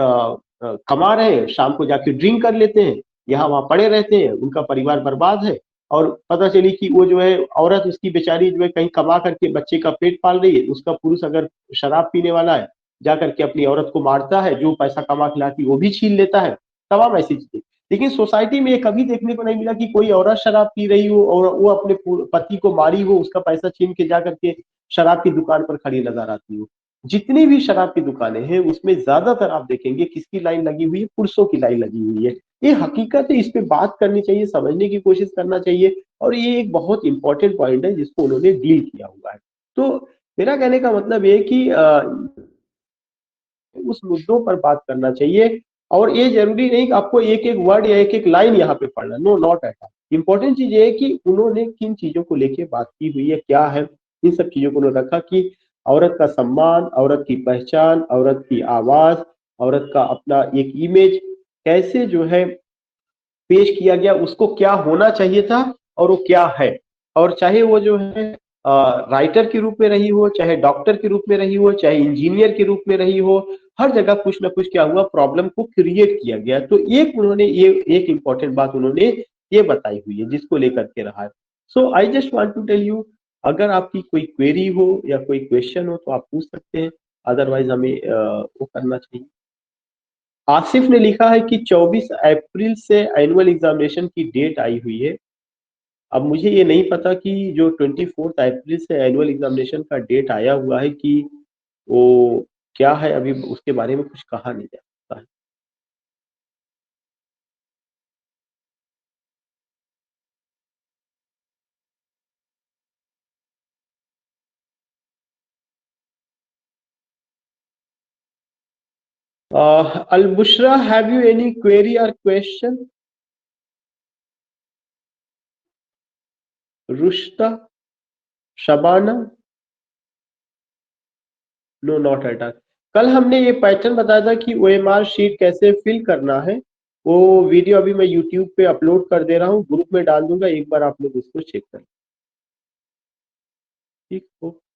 कमा रहे हैं, शाम को जाके ड्रिंक कर लेते हैं, यहाँ वहां पड़े रहते हैं, उनका परिवार बर्बाद है। और पता चली कि वो जो है औरत उसकी बेचारी जो है कहीं कमा करके बच्चे का पेट पाल रही है, उसका पुरुष अगर शराब पीने वाला है जाकर के अपनी औरत को मारता है, जो पैसा कमा के लाती वो भी छीन लेता है, तमाम ऐसी चीजें। लेकिन सोसाइटी में ये कभी देखने को नहीं मिला कि कोई औरत शराब पी रही हो और वो अपने पति को मारी हो, उसका पैसा छीन के जा करके शराब की दुकान पर खड़ी नजर आती हो। जितनी भी शराब की दुकानें हैं उसमें ज्यादातर आप देखेंगे किसकी लाइन लगी हुई है, पुरुषों की लाइन लगी हुई है। ये हकीकत है, इस पे बात करनी चाहिए, समझने की कोशिश करना चाहिए, और ये एक बहुत इंपॉर्टेंट पॉइंट है जिसको उन्होंने डील किया हुआ है। तो मेरा कहने का मतलब ये कि उस मुद्दों पर बात करना चाहिए। और ये जरूरी नहीं कि आपको एक एक वर्ड या एक एक लाइन यहाँ पे पढ़ना, no not at all. Important चीज ये है कि उन्होंने किन चीजों को लेके बात की हुई है, क्या है। इन सब चीजों को उन्होंने रखा कि औरत का सम्मान, औरत की पहचान, औरत की आवाज, औरत का अपना एक इमेज कैसे जो है पेश किया गया, उसको क्या होना चाहिए था और वो क्या है। और चाहे वो जो है राइटर के रूप में रही हो, चाहे डॉक्टर के रूप में रही हो, चाहे इंजीनियर के रूप में रही हो, हर जगह कुछ ना कुछ क्या हुआ, प्रॉब्लम को क्रिएट किया गया। तो एक उन्होंने ये एक इंपॉर्टेंट बात उन्होंने ये बताई हुई है जिसको लेकर के रहा है। So I just want to tell you, अगर आपकी कोई क्वेरी हो या कोई क्वेश्चन हो तो आप पूछ सकते हैं, अदरवाइज हमें वो करना चाहिए। आसिफ ने लिखा है कि 24 अप्रैल से एनुअल एग्जामिनेशन की डेट आई हुई है। अब मुझे ये नहीं पता कि जो 24 अप्रैल से एनुअल एग्जामिनेशन का डेट आया हुआ है कि वो क्या है, अभी उसके बारे में कुछ कहा नहीं जा सकता है। Albushra, have you any query और question? Rushta, Shabana, no not at all. कल हमने ये पैटर्न बताया था कि ओएमआर शीट कैसे फिल करना है, वो वीडियो अभी मैं यूट्यूब पे अपलोड कर दे रहा हूँ, ग्रुप में डाल दूंगा, एक बार आप लोग उसको चेक कर, ठीक। ओके।